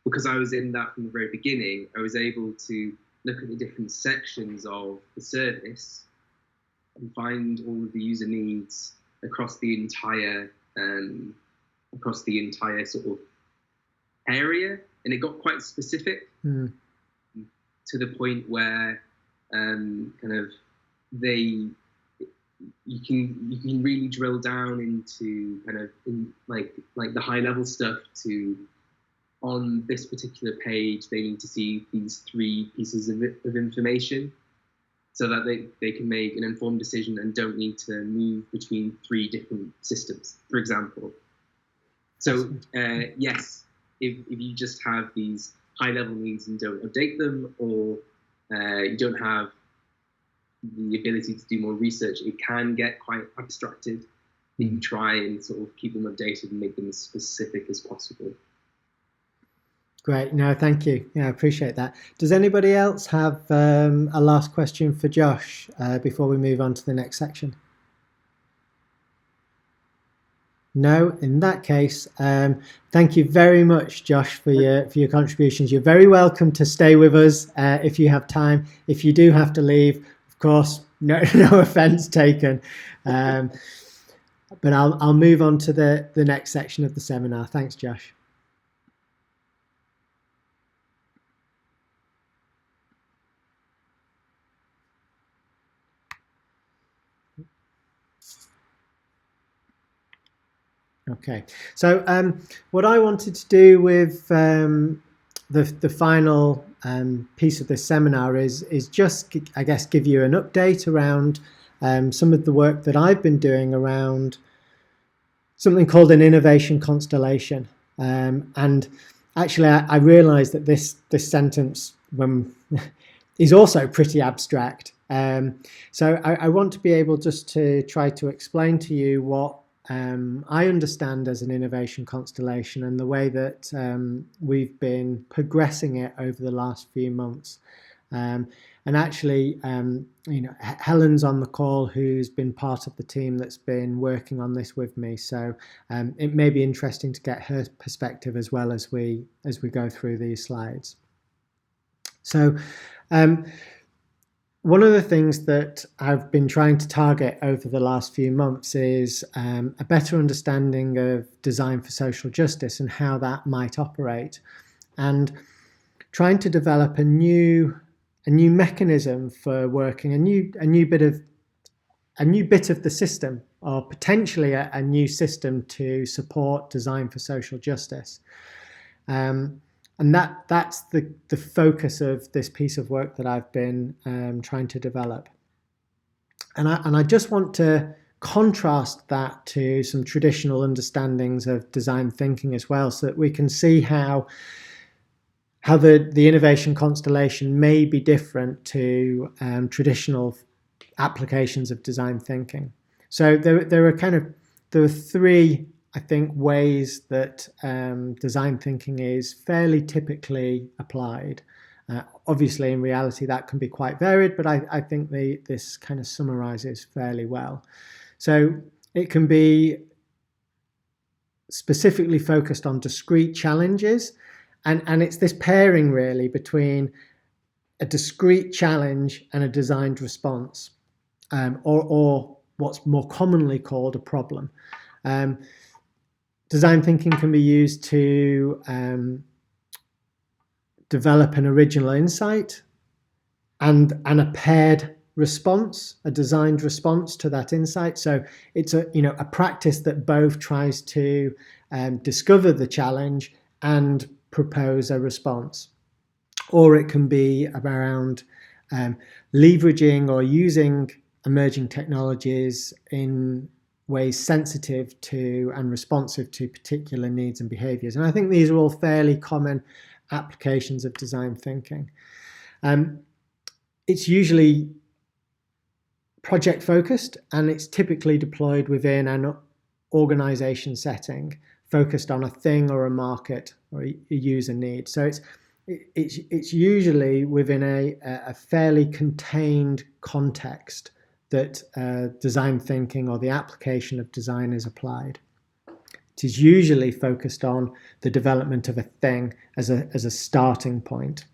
because I was in that from the very beginning, I was able to look at the different sections of the service and find all of the user needs across the entire sort of area, and it got quite specific to the point where you can really drill down into kind of like the high level stuff. To on this particular page, they need to see these 3 pieces of information, so that they can make an informed decision and don't need to move between 3 different systems, for example. So yes, if you just have these high level needs and don't update them, or you don't have the ability to do more research, it can get quite abstracted. You can try and sort of keep them updated and make them as specific as possible. Great. No, thank you. Yeah, I appreciate that. Does anybody else have a last question for Josh before we move on to the next section? No, in that case, thank you very much, Josh, for your contributions. You're very welcome to stay with us if you have time. If you do have to leave, of course, no offense taken. But I'll move on to the next section of the seminar. Thanks, Josh. Okay, so what I wanted to do with the final piece of this seminar is just, I guess, give you an update around some of the work that I've been doing around something called an innovation constellation. And actually, I realised that this sentence is also pretty abstract. So I want to be able just to try to explain to you what I understand as an innovation constellation and the way that we've been progressing it over the last few months. And actually, Helen's on the call, who's been part of the team that's been working on this with me. So it may be interesting to get her perspective as well as we go through these slides. So one of the things that I've been trying to target over the last few months is a better understanding of design for social justice and how that might operate, and trying to develop a new mechanism for working, a new bit of the system, or potentially a new system to support design for social justice. And that's the focus of this piece of work that I've been trying to develop. And I just want to contrast that to some traditional understandings of design thinking as well, so that we can see how the innovation constellation may be different to traditional applications of design thinking. So there are three, I think, ways that design thinking is fairly typically applied. Obviously, in reality, that can be quite varied, but I think this kind of summarizes fairly well. So it can be specifically focused on discrete challenges, and it's this pairing really between a discrete challenge and a designed response, or what's more commonly called a problem. Design thinking can be used to develop an original insight and a paired response, a designed response to that insight. So it's a practice that both tries to discover the challenge and propose a response. Or it can be around leveraging or using emerging technologies in ways sensitive to and responsive to particular needs and behaviours. And I think these are all fairly common applications of design thinking. It's usually project focused, and it's typically deployed within an organisation setting focused on a thing or a market or a user need. So it's usually within a fairly contained context that design thinking or the application of design is applied. It is usually focused on the development of a thing as a starting point.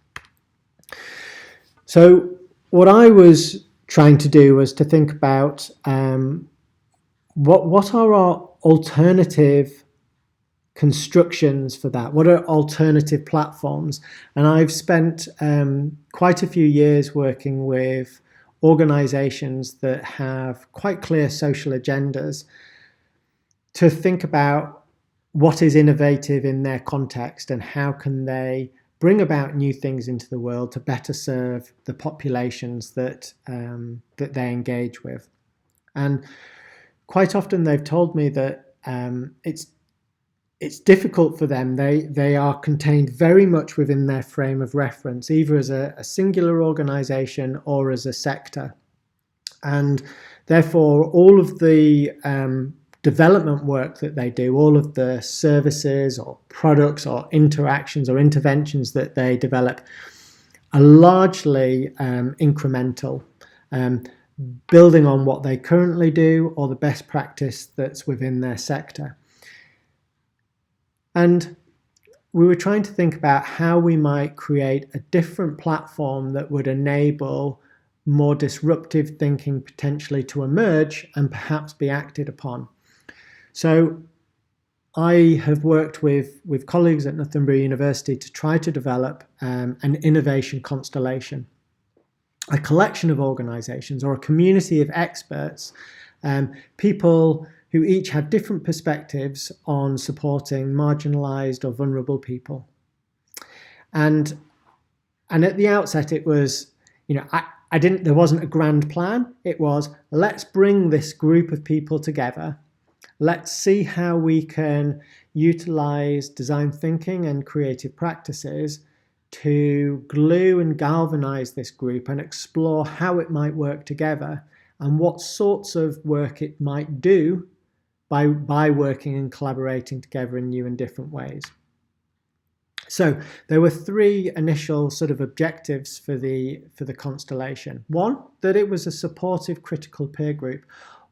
So what I was trying to do was to think about what are our alternative constructions for that? What are alternative platforms? And I've spent quite a few years working with organizations that have quite clear social agendas to think about what is innovative in their context and how can they bring about new things into the world to better serve the populations that they engage with. And quite often they've told me that it's difficult for them. They are contained very much within their frame of reference, either as a singular organization or as a sector. And therefore, all of the development work that they do, all of the services or products or interactions or interventions that they develop are largely incremental, building on what they currently do or the best practice that's within their sector. And we were trying to think about how we might create a different platform that would enable more disruptive thinking potentially to emerge and perhaps be acted upon. So I have worked with colleagues at Northumbria University to try to develop an innovation constellation, a collection of organisations or a community of experts, people who each had different perspectives on supporting marginalised or vulnerable people. And at the outset, it was, there wasn't a grand plan. It was, let's bring this group of people together. Let's see how we can utilise design thinking and creative practices to glue and galvanise this group and explore how it might work together and what sorts of work it might do by working and collaborating together in new and different ways. So there were three initial sort of objectives for the constellation. One, that it was a supportive critical peer group.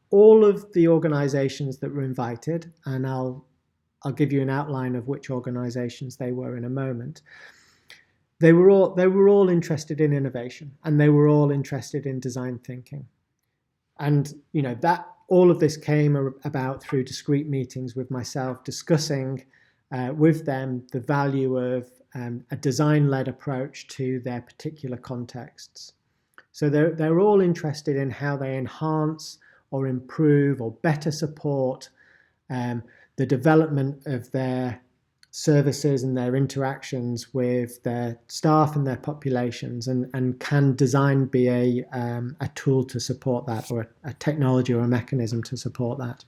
All of the organisations that were invited, and I'll give you an outline of which organisations they were in a moment. They were all interested in innovation, and they were all interested in design thinking. And that all of this came about through discrete meetings with myself, discussing with them the value of a design-led approach to their particular contexts. So they're all interested in how they enhance or improve or better support the development of their services and their interactions with their staff and their populations, and can design be a tool to support that, or a technology or a mechanism to support that.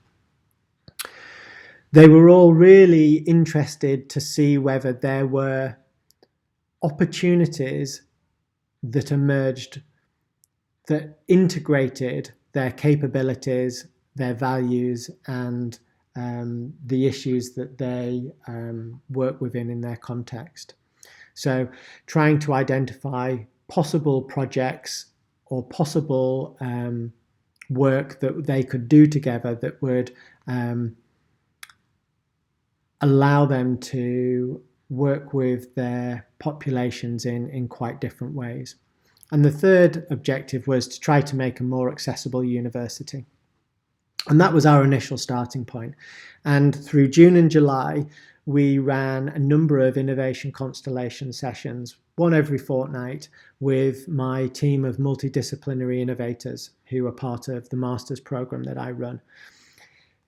They were all really interested to see whether there were opportunities that emerged that integrated their capabilities, their values, and the issues that they work within in their context. So trying to identify possible projects or possible work that they could do together that would allow them to work with their populations in quite different ways. And the third objective was to try to make a more accessible university. And that was our initial starting point. And through June and July, we ran a number of innovation constellation sessions, one every fortnight, with my team of multidisciplinary innovators who are part of the master's program that I run.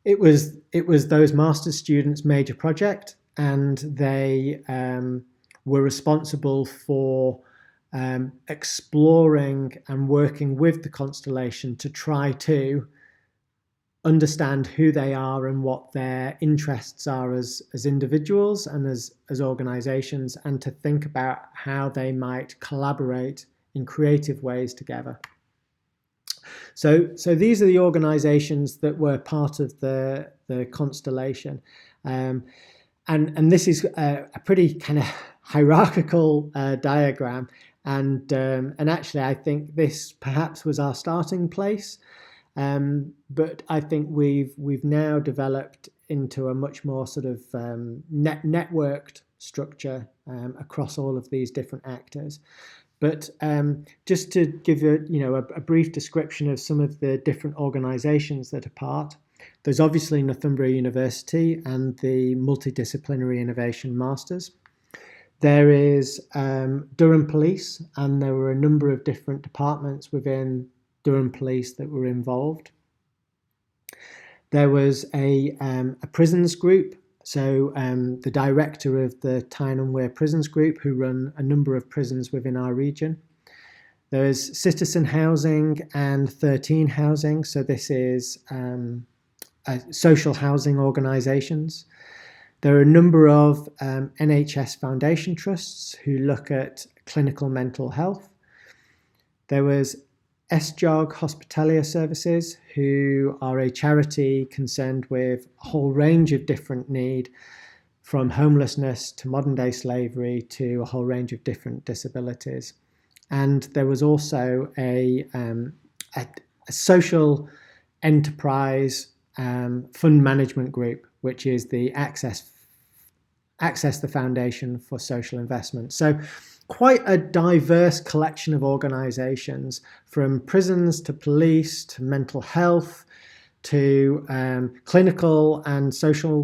It was those master's students' major project, and they were responsible for exploring and working with the constellation to try to understand who they are and what their interests are as individuals and as organisations, and to think about how they might collaborate in creative ways together. So these are the organisations that were part of the constellation, and this is a pretty kind of hierarchical diagram, and actually I think this perhaps was our starting place. But I think we've now developed into a much more sort of networked structure across all of these different actors. But just to give you a brief description of some of the different organisations that are part, there's obviously Northumbria University and the Multi-Disciplinary Innovation Masters. There is Durham Police, and there were a number of different departments within Durham Police that were involved. There was a prisons group, so the director of the Tyne and Wear Prisons Group, who run a number of prisons within our region. There is Citizen Housing and 13 Housing, so this is social housing organisations. There are a number of NHS Foundation Trusts who look at clinical mental health. There was SJOG Hospitalia Services, who are a charity concerned with a whole range of different need, from homelessness to modern day slavery to a whole range of different disabilities. And there was also a social enterprise fund management group, which is the Access the Foundation for Social Investment. So quite a diverse collection of organisations, from prisons to police to mental health to clinical and social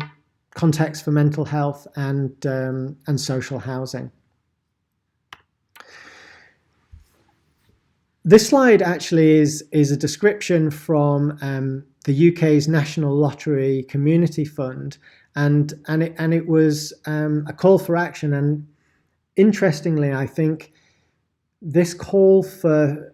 context for mental health and social housing. This slide actually is a description from the UK's National Lottery Community Fund, and it was a call for action. And interestingly, I think this call for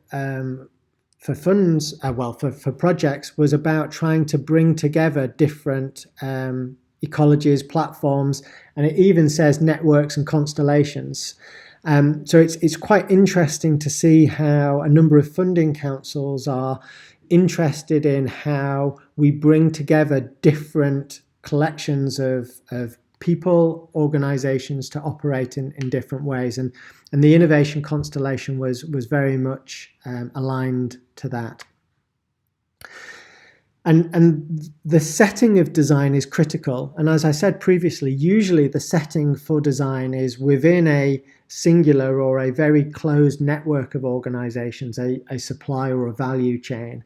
funds, for projects, was about trying to bring together different ecologies, platforms, and it even says networks and constellations. So it's quite interesting to see how a number of funding councils are interested in how we bring together different collections of people, organizations to operate in different ways. And the innovation constellation was very much aligned to that. And the setting of design is critical. And as I said previously, usually the setting for design is within a singular or a very closed network of organizations, a supply or a value chain.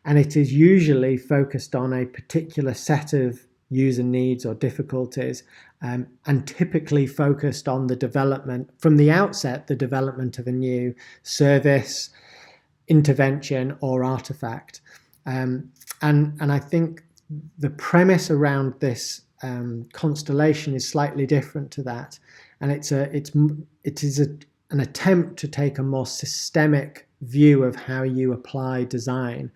And it is usually focused on a particular set of user needs or difficulties, and typically focused on the development, from the outset, the development of a new service, intervention, or artifact. And I think the premise around this constellation is slightly different to that, and it is an attempt to take a more systemic view of how you apply design,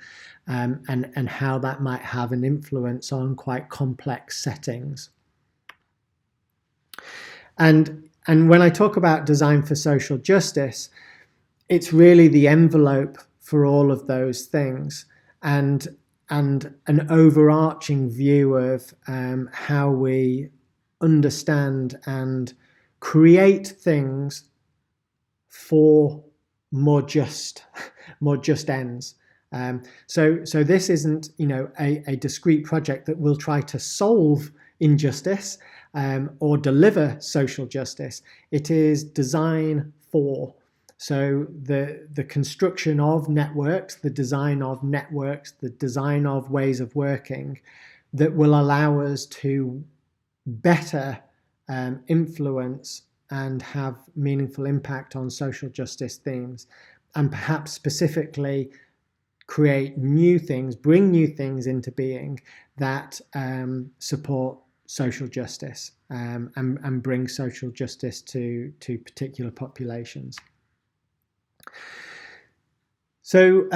and how that might have an influence on quite complex settings. And when I talk about design for social justice, it's really the envelope for all of those things, and an overarching view of how we understand and create things for more just ends. So this isn't, a discrete project that will try to solve injustice or deliver social justice. It is design for. So the construction of networks, the design of ways of working that will allow us to better influence and have meaningful impact on social justice themes, and perhaps specifically create new things, bring new things into being that support social justice, and bring social justice to particular populations. So,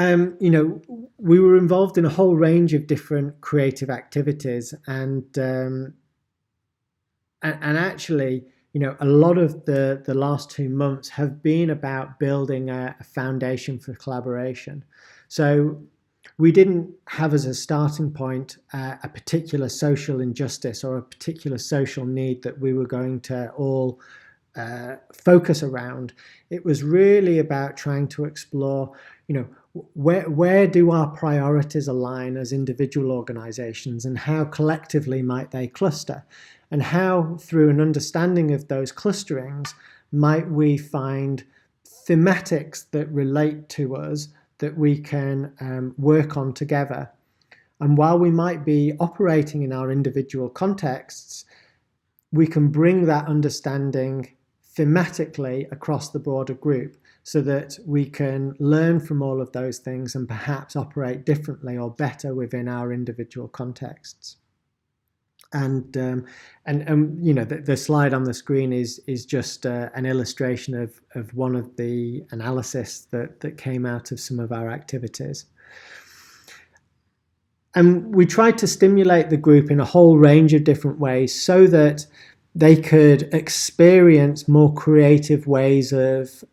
we were involved in a whole range of different creative activities, and actually, a lot of the last 2 months have been about building a foundation for collaboration. So we didn't have as a starting point a particular social injustice or a particular social need that we were going to all focus around. It was really about trying to explore, where do our priorities align as individual organizations, and how collectively might they cluster, and how through an understanding of those clusterings might we find thematics that relate to us that we can work on together. And while we might be operating in our individual contexts, we can bring that understanding thematically across the broader group, so that we can learn from all of those things and perhaps operate differently or better within our individual contexts. And the slide on the screen is just an illustration of one of the analysis that came out of some of our activities. And we tried to stimulate the group in a whole range of different ways so that they could experience more creative ways of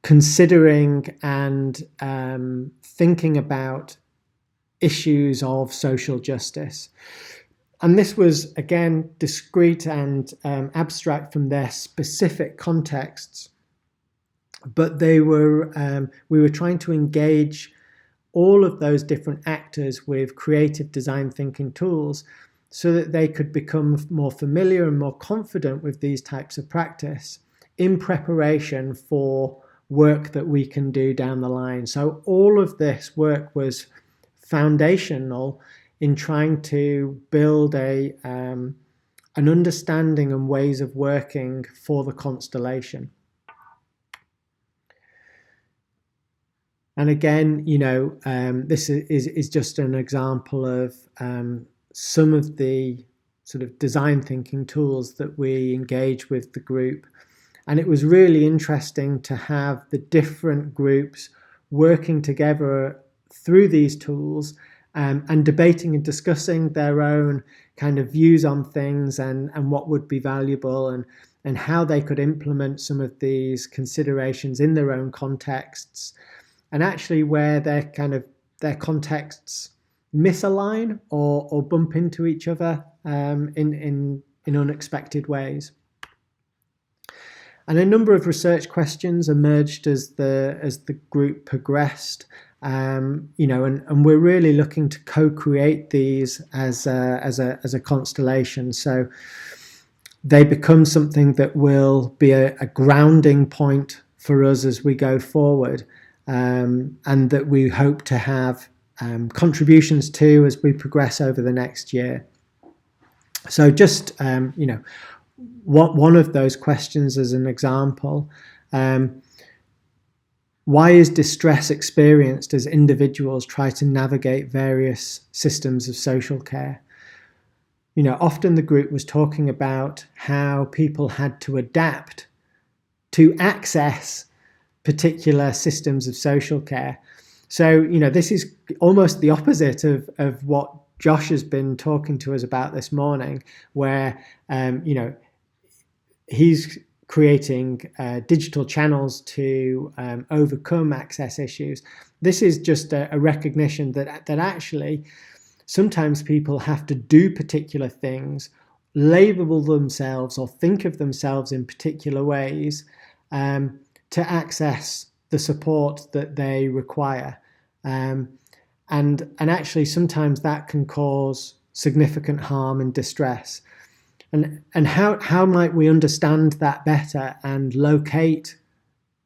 considering and thinking about issues of social justice. And this was, again, discrete and abstract from their specific contexts, but we were trying to engage all of those different actors with creative design thinking tools so that they could become more familiar and more confident with these types of practice in preparation for work that we can do down the line. So all of this work was foundational in trying to build an understanding and ways of working for the constellation. And again, this is just an example of some of the sort of design thinking tools that we engage with the group. And it was really interesting to have the different groups working together through these tools and debating and discussing their own kind of views on things and what would be valuable and how they could implement some of these considerations in their own contexts, and actually where their contexts misalign or bump into each other in unexpected ways. And a number of research questions emerged as the group progressed, and we're really looking to co-create these as a constellation. So they become something that will be a grounding point for us as we go forward, and that we hope to have contributions to as we progress over the next year. So just one of those questions as an example, why is distress experienced as individuals try to navigate various systems of social care? Often the group was talking about how people had to adapt to access particular systems of social care. So, this is almost the opposite of what Josh has been talking to us about this morning, where, he's creating digital channels to overcome access issues. This is just a recognition that actually sometimes people have to do particular things, label themselves or think of themselves in particular ways to access the support that they require. And actually sometimes that can cause significant harm and distress. And how might we understand that better and locate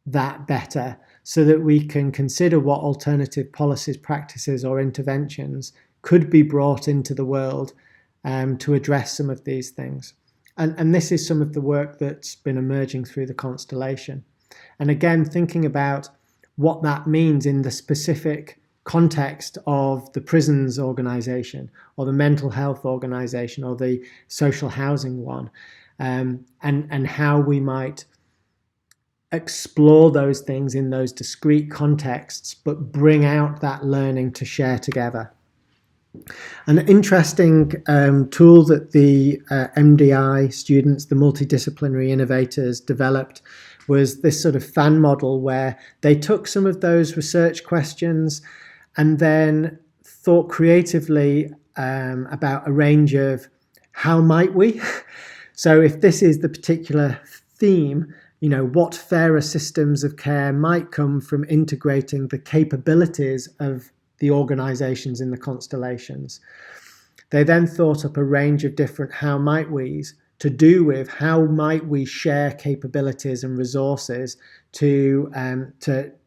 that better so that we can consider what alternative policies, practices, or interventions could be brought into the world to address some of these things. And this is some of the work that's been emerging through the constellation. And again, thinking about what that means in the specific context of the prisons organisation or the mental health organisation or the social housing one, and how we might explore those things in those discrete contexts, but bring out that learning to share together. An interesting tool that the MDI students, the multidisciplinary innovators, developed was this sort of fan model where they took some of those research questions and then thought creatively about a range of how might we. So if this is the particular theme, what fairer systems of care might come from integrating the capabilities of the organisations in the constellations. They then thought up a range of different how might we's to do with how might we share capabilities and resources to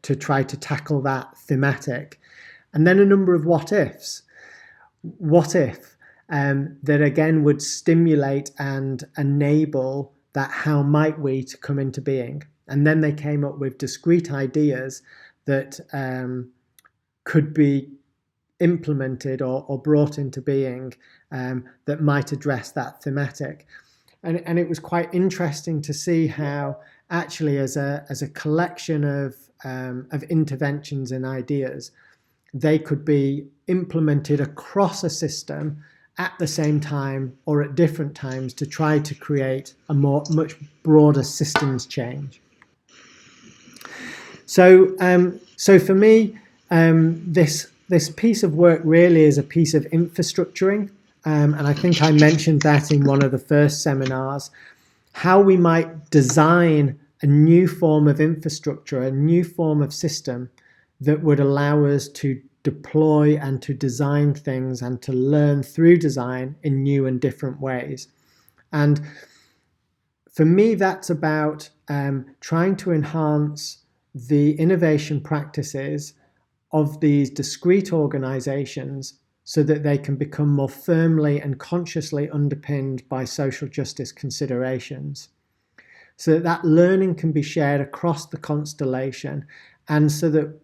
try to tackle that thematic. And then a number of what ifs. What if that again would stimulate and enable that how might we to come into being. And then they came up with discrete ideas that could be implemented or brought into being that might address that thematic. And it was quite interesting to see how actually as a collection of interventions and ideas, they could be implemented across a system at the same time or at different times to try to create a much broader systems change. So for me, this piece of work really is a piece of infrastructuring, and I think I mentioned that in one of the first seminars, how we might design a new form of infrastructure, a new form of system that would allow us to deploy and to design things and to learn through design in new and different ways. And for me, that's about trying to enhance the innovation practices of these discrete organizations so that they can become more firmly and consciously underpinned by social justice considerations, so that learning can be shared across the constellation, and so that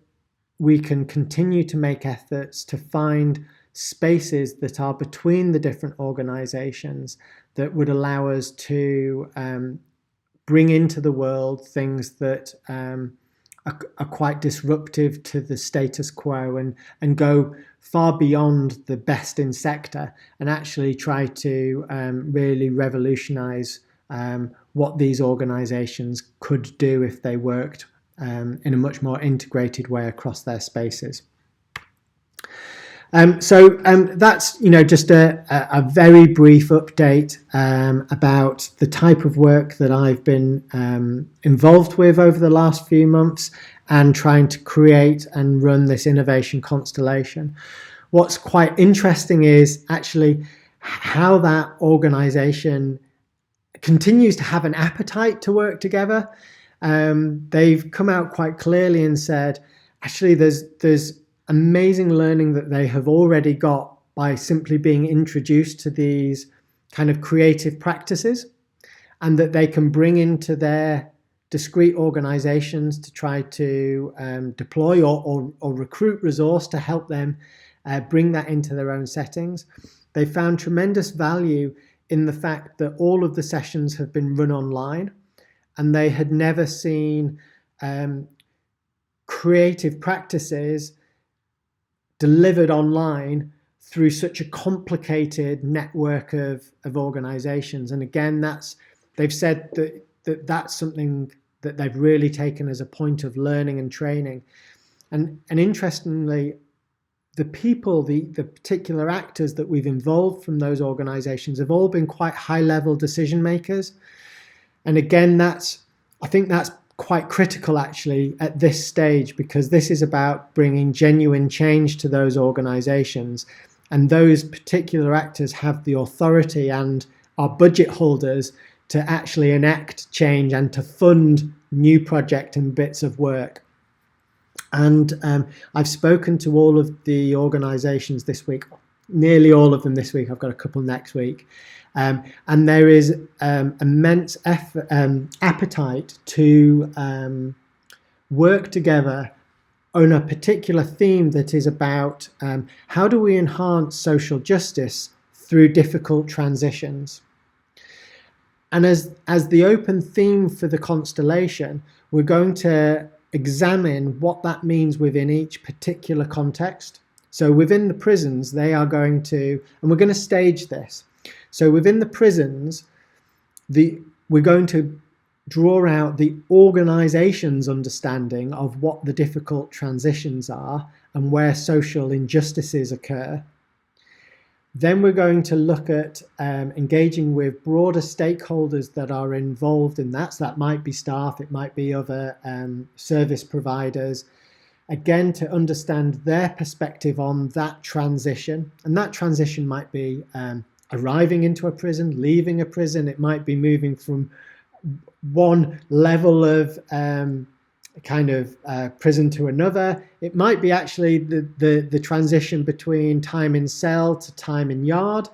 we can continue to make efforts to find spaces that are between the different organizations that would allow us to bring into the world things that are quite disruptive to the status quo, and go far beyond the best in sector, and actually try to really revolutionize what these organizations could do if they worked in a much more integrated way across their spaces. So that's just a very brief update about the type of work that I've been involved with over the last few months and trying to create and run this innovation constellation. What's quite interesting is actually how that organization continues to have an appetite to work together. They've come out quite clearly and said, actually, there's amazing learning that they have already got by simply being introduced to these kind of creative practices, and that they can bring into their discrete organizations to try to deploy or recruit resource to help them bring that into their own settings. They found tremendous value in the fact that all of the sessions have been run online, and they had never seen creative practices delivered online through such a complicated network of organizations. And again, they've said that's something that they've really taken as a point of learning and training. And interestingly, the people, the particular actors that we've involved from those organizations have all been quite high-level decision makers. And again, I think that's quite critical actually at this stage, because this is about bringing genuine change to those organizations, and those particular actors have the authority and are budget holders to actually enact change and to fund new project and bits of work. And I've spoken to all of the organizations this week, nearly all of them this week. I've got a couple next week. And there is immense appetite to work together on a particular theme that is about how do we enhance social justice through difficult transitions. And as the open theme for the constellation, we're going to examine what that means within each particular context. So within the prisons, they are going to, and we're going to stage this. So within the prisons, we're going to draw out the organization's understanding of what the difficult transitions are and where social injustices occur. Then we're going to look at engaging with broader stakeholders that are involved in that. So that might be staff, it might be other service providers, again, to understand their perspective on that transition. And that transition might be arriving into a prison, leaving a prison. It might be moving from one level of prison to another. It might be actually the transition between time in cell to time in yard.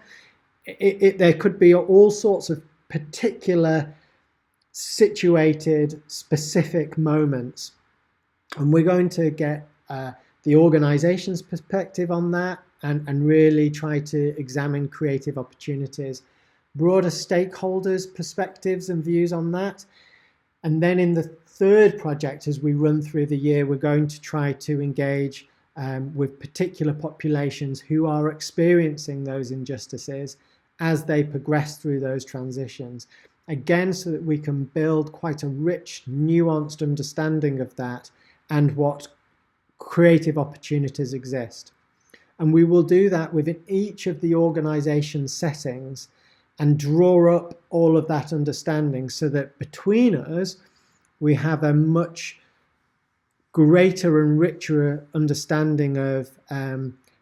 There could be all sorts of particular situated specific moments. And we're going to get the organization's perspective on that and really try to examine creative opportunities, broader stakeholders' perspectives and views on that. And then in the third project, as we run through the year, we're going to try to engage with particular populations who are experiencing those injustices as they progress through those transitions. Again, so that we can build quite a rich, nuanced understanding of that and what creative opportunities exist. And we will do that within each of the organization's settings and draw up all of that understanding so that between us, we have a much greater and richer understanding of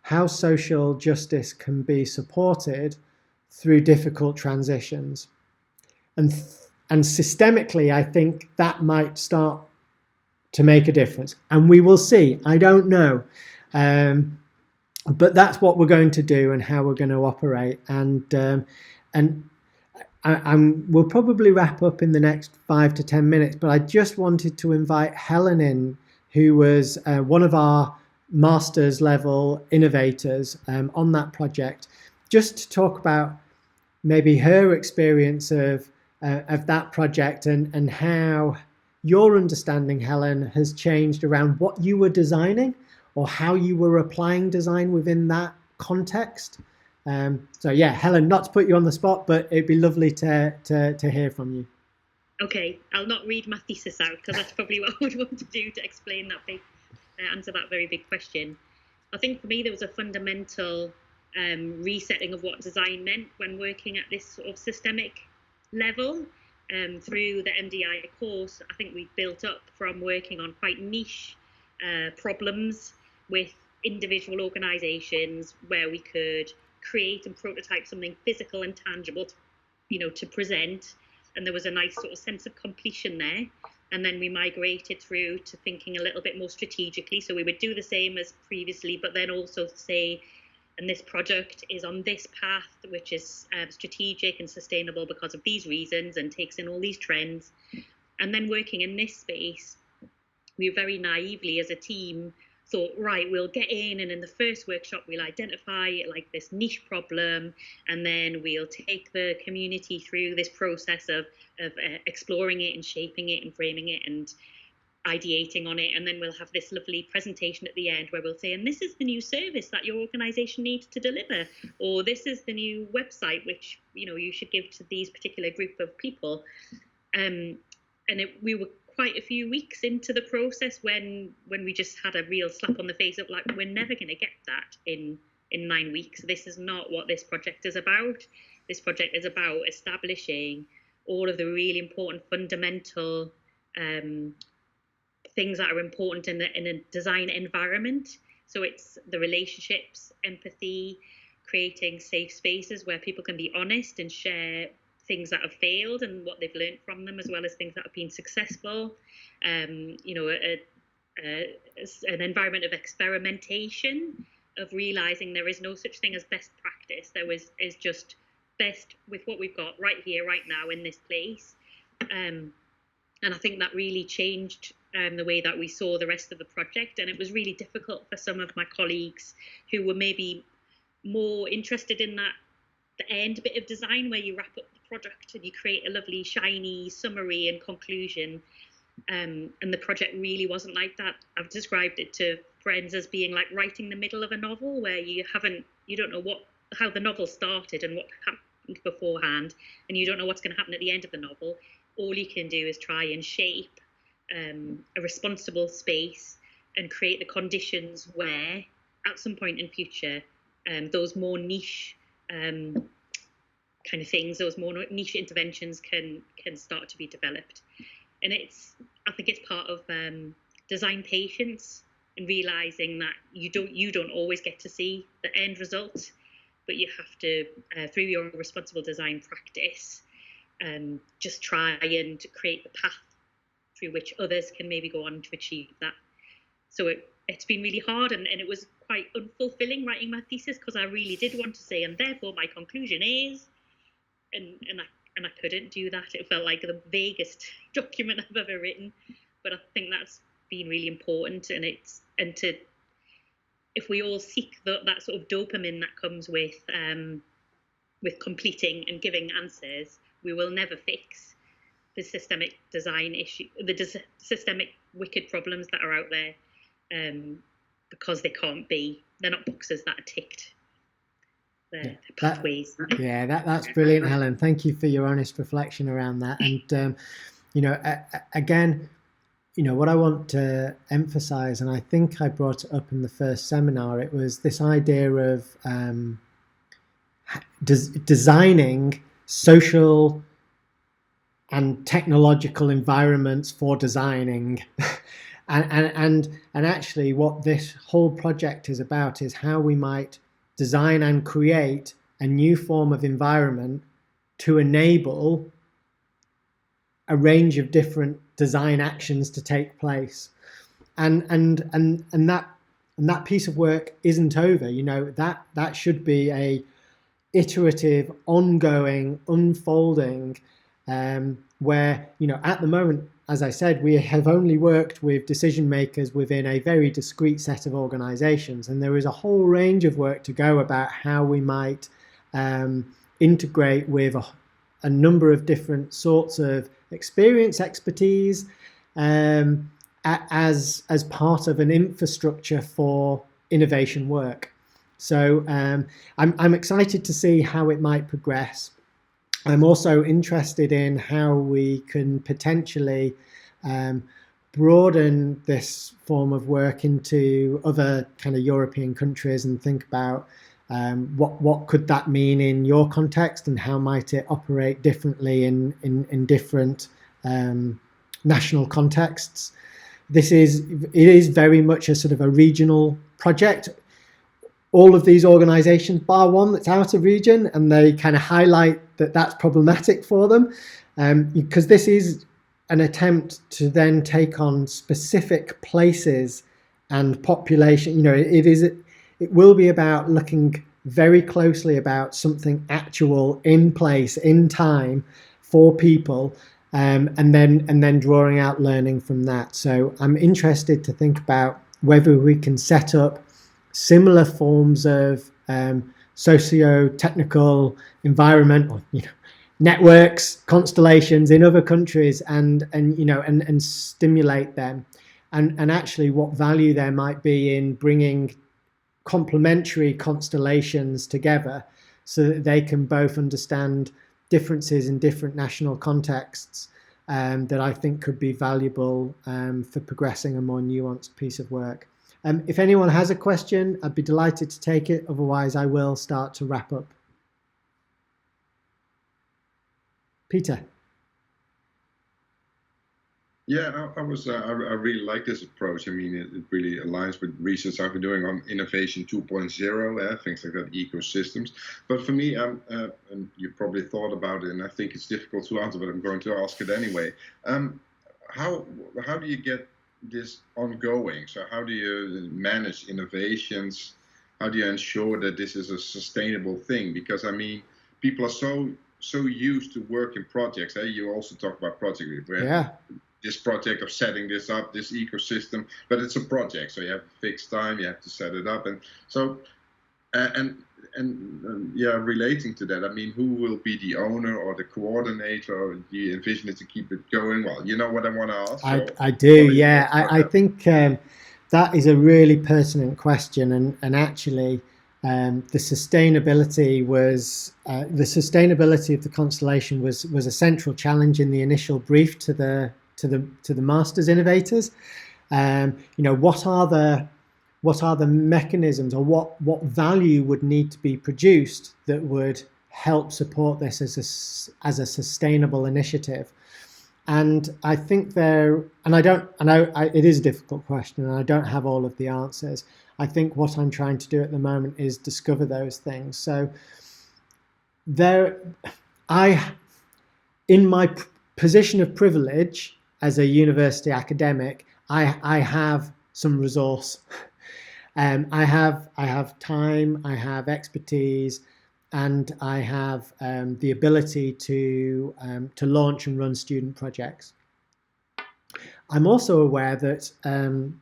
how social justice can be supported through difficult transitions. And systemically, I think that might start to make a difference. And we will see. I don't know. But that's what we're going to do and how we're going to operate. And we'll probably wrap up in the next 5 to 10 minutes, but I just wanted to invite Helen in who was one of our master's level innovators on that project, just to talk about maybe her experience of that project and how your understanding, Helen, has changed around what you were designing or how you were applying design within that context. So yeah, Helen, not to put you on the spot, but it'd be lovely to hear from you. Okay, I'll not read my thesis out because that's probably what I would want to do to explain that answer that very big question. I think for me there was a fundamental resetting of what design meant when working at this sort of systemic level. Through the MDI course, I think we built up from working on quite niche problems with individual organisations where we could create and prototype something physical and tangible, to present, and there was a nice sort of sense of completion there. And then we migrated through to thinking a little bit more strategically. So we would do the same as previously, but then also say, and this project is on this path, which is strategic and sustainable because of these reasons and takes in all these trends. And then working in this space, we very naively as a team thought, right, we'll get in, and in the first workshop we'll identify like this niche problem, and then we'll take the community through this process of exploring it and shaping it and framing it and ideating on it, and then we'll have this lovely presentation at the end where we'll say, and this is the new service that your organization needs to deliver, or this is the new website which you should give to these particular group of people. We were quite a few weeks into the process when we just had a real slap on the face of like, we're never going to get that in 9 weeks. This is not what this project is about. This project is about establishing all of the really important fundamental things that are important in a design environment. So it's the relationships, empathy, creating safe spaces where people can be honest and share things that have failed and what they've learned from them, as well as things that have been successful. An environment of experimentation, of realizing there is no such thing as best practice. There is just best with what we've got right here, right now, in this place. And I think that really changed the way that we saw the rest of the project. And it was really difficult for some of my colleagues who were maybe more interested in the end bit of design where you wrap up the product and you create a lovely shiny summary and conclusion. And the project really wasn't like that. I've described it to friends as being like writing the middle of a novel where you don't know how the novel started and what happened beforehand, and you don't know what's going to happen at the end of the novel. All you can do is try and shape a responsible space and create the conditions where at some point in future those more niche kind of things, those more niche interventions can start to be developed. And I think it's part of design patience and realizing that you don't always get to see the end result, but you have to through your responsible design practice just try and create the path through which others can maybe go on to achieve that. So it's been really hard, and it was quite unfulfilling writing my thesis, because I really did want to say, and therefore my conclusion is, and I couldn't do that. It felt like the vaguest document I've ever written, but I think that's been really important. And if we all seek that sort of dopamine that comes with completing and giving answers, we will never fix the systemic design issue, the systemic wicked problems that are out there, because they're not boxes that are ticked. They're pathways. That's brilliant, Helen. Thank you for your honest reflection around that. And again, what I want to emphasize, and I think I brought it up in the first seminar, it was this idea of designing social and technological environments for designing. and actually what this whole project is about is how we might design and create a new form of environment to enable a range of different design actions to take place. And that piece of work isn't over. That should be a iterative, ongoing, unfolding, where at the moment as I said, we have only worked with decision makers within a very discrete set of organisations, and there is a whole range of work to go about how we might integrate with a number of different sorts of experience, expertise, as part of an infrastructure for innovation work. So I'm excited to see how it might progress. I'm also interested in how we can potentially broaden this form of work into other kind of European countries and think about what could that mean in your context, and how might it operate differently in different national contexts. It is very much a sort of a regional project. All of these organisations, bar one that's out of region, and they kind of highlight that that's problematic for them, because this is an attempt to then take on specific places and population. You know, it will be about looking very closely about something actual in place, in time, for people, and then drawing out learning from that. So I'm interested to think about whether we can set up similar forms of socio-technical, environmental, networks, constellations in other countries, and stimulate them, and actually what value there might be in bringing complementary constellations together so that they can both understand differences in different national contexts, that I think could be valuable for progressing a more nuanced piece of work. If anyone has a question, I'd be delighted to take it. Otherwise, I will start to wrap up. Peter. Yeah, I really like this approach. I mean, it really aligns with research I've been doing on innovation 2.0, things like that, ecosystems. But for me, and you probably thought about it, and I think it's difficult to answer, but I'm going to ask it anyway. How do you get this ongoing? So how do you manage innovations? How do you ensure that this is a sustainable thing? Because I mean, people are so used to work in projects. You also talk about projects. Yeah. This project of setting this up, this ecosystem, but it's a project, so you have a fixed time, you have to set it up, and so relating to that, I mean, who will be the owner or the coordinator, or do you envision it to keep it going? Well, you know what I want to ask. I do, yeah. I think that is a really pertinent question, and actually the sustainability of the constellation was a central challenge in the initial brief to the Masters innovators. What are the mechanisms, or what value would need to be produced that would help support this as a sustainable initiative? And I think it is a difficult question, and I don't have all of the answers. I think what I'm trying to do at the moment is discover those things. So in my position of privilege as a university academic, I have some resource. I have time, I have expertise, and I have the ability to launch and run student projects. I'm also aware that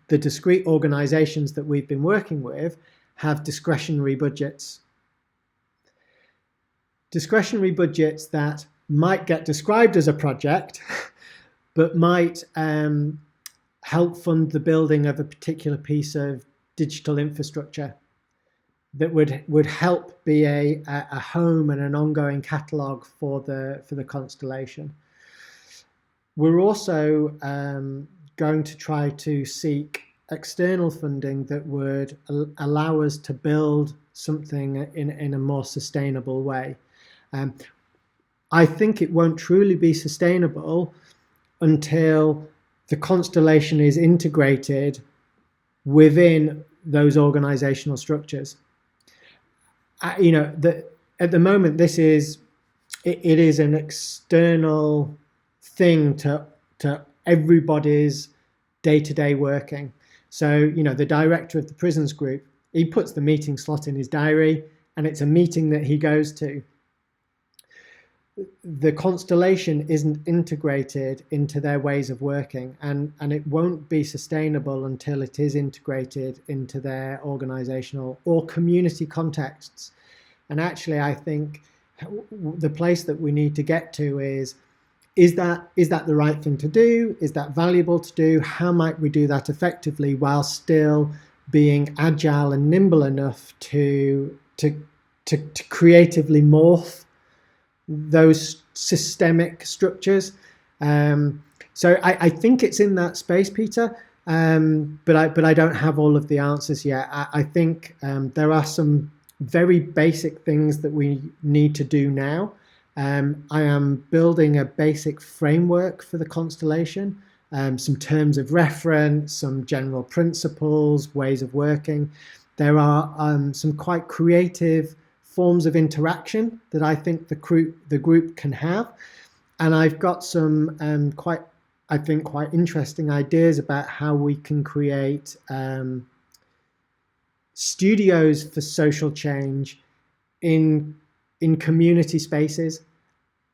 the discrete organisations that we've been working with have discretionary budgets. Discretionary budgets that might get described as a project, but might help fund the building of a particular piece of digital infrastructure that would help be a home and an ongoing catalogue for the constellation. We're also going to try to seek external funding that would allow us to build something in a more sustainable way. I think it won't truly be sustainable until the constellation is integrated within those organizational structures. At the moment, it is an external thing to everybody's day-to-day working. So, the director of the prisons group, he puts the meeting slot in his diary, and it's a meeting that he goes to. the constellation isn't integrated into their ways of working, and it won't be sustainable until it is integrated into their organizational or community contexts. And actually, I think the place that we need to get to is that the right thing to do? Is that valuable to do? How might we do that effectively while still being agile and nimble enough to creatively morph those systemic structures? So I think it's in that space, Peter, but I don't have all of the answers yet. I think there are some very basic things that we need to do now. I am building a basic framework for the constellation, some terms of reference, some general principles, ways of working. There are some quite creative forms of interaction that I think the group can have, and I've got some quite interesting ideas about how we can create studios for social change in community spaces.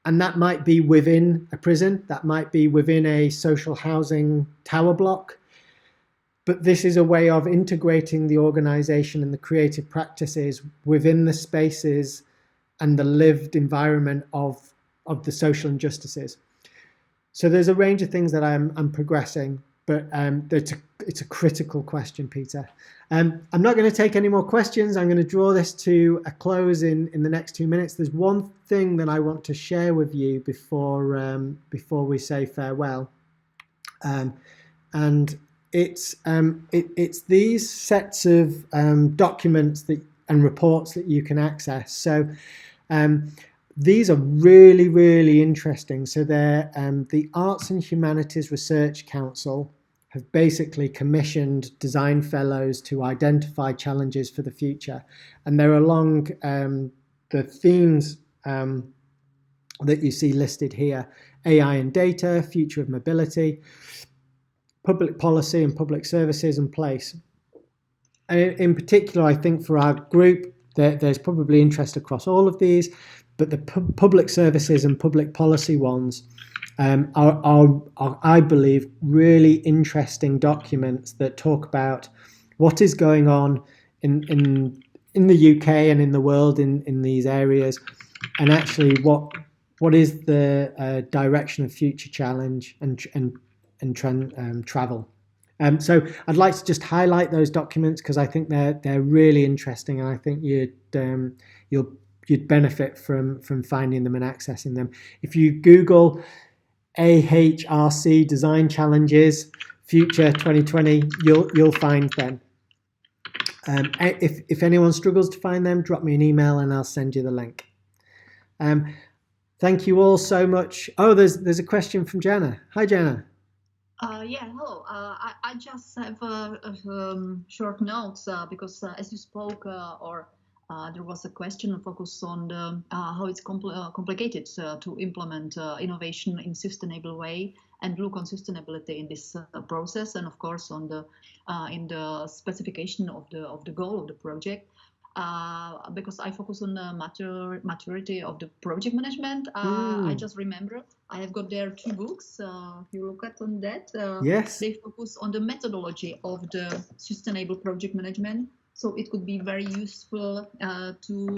And that might be within a prison, that might be within a social housing tower block. But this is a way of integrating the organization and the creative practices within the spaces and the lived environment of the social injustices. So there's a range of things that I'm progressing, but it's a critical question, Peter. I'm not going to take any more questions. I'm going to draw this to a close in the next 2 minutes. There's one thing that I want to share with you before we say farewell, and it's these sets of documents and reports that you can access. So these are really, really interesting. So they're the Arts and Humanities Research Council have basically commissioned design fellows to identify challenges for the future. And they're along the themes that you see listed here: AI and data, future of mobility, public policy and public services and place. And in particular, I think for our group, there's probably interest across all of these, but the public services and public policy ones are, I believe, really interesting documents that talk about what is going on in the UK and in the world in these areas, and actually what is the direction of future challenge and travel. So I'd like to just highlight those documents because I think they're really interesting, and I think you'd benefit from finding them and accessing them. If you Google AHRC Design Challenges Future 2020, you'll find them. If anyone struggles to find them, drop me an email and I'll send you the link. Thank you all so much. Oh, there's a question from Jana. Hi, Jana. Yeah, hello. I just have short notes because as you spoke, there was a question focused on how it's complicated to implement innovation in sustainable way and look on sustainability in this process, and of course on the in the specification of the goal of the project. Because I focus on the maturity of the project management. I just remember I have got there 2 books. If you look at on that, yes, they focus on the methodology of the sustainable project management. So it could be very useful to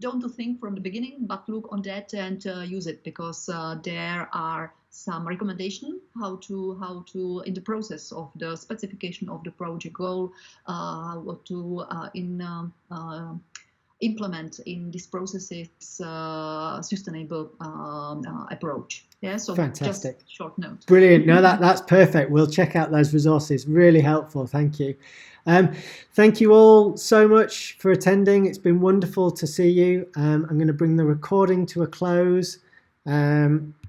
don't to think from the beginning, but look on that and use it, because there are some recommendation how to in the process of the specification of the project goal, what to implement in this processes sustainable approach. Yeah, so fantastic. Just short note. Brilliant. No, that's perfect. We'll check out those resources. Really helpful. Thank you. Thank you all so much for attending. It's been wonderful to see you. I'm going to bring the recording to a close.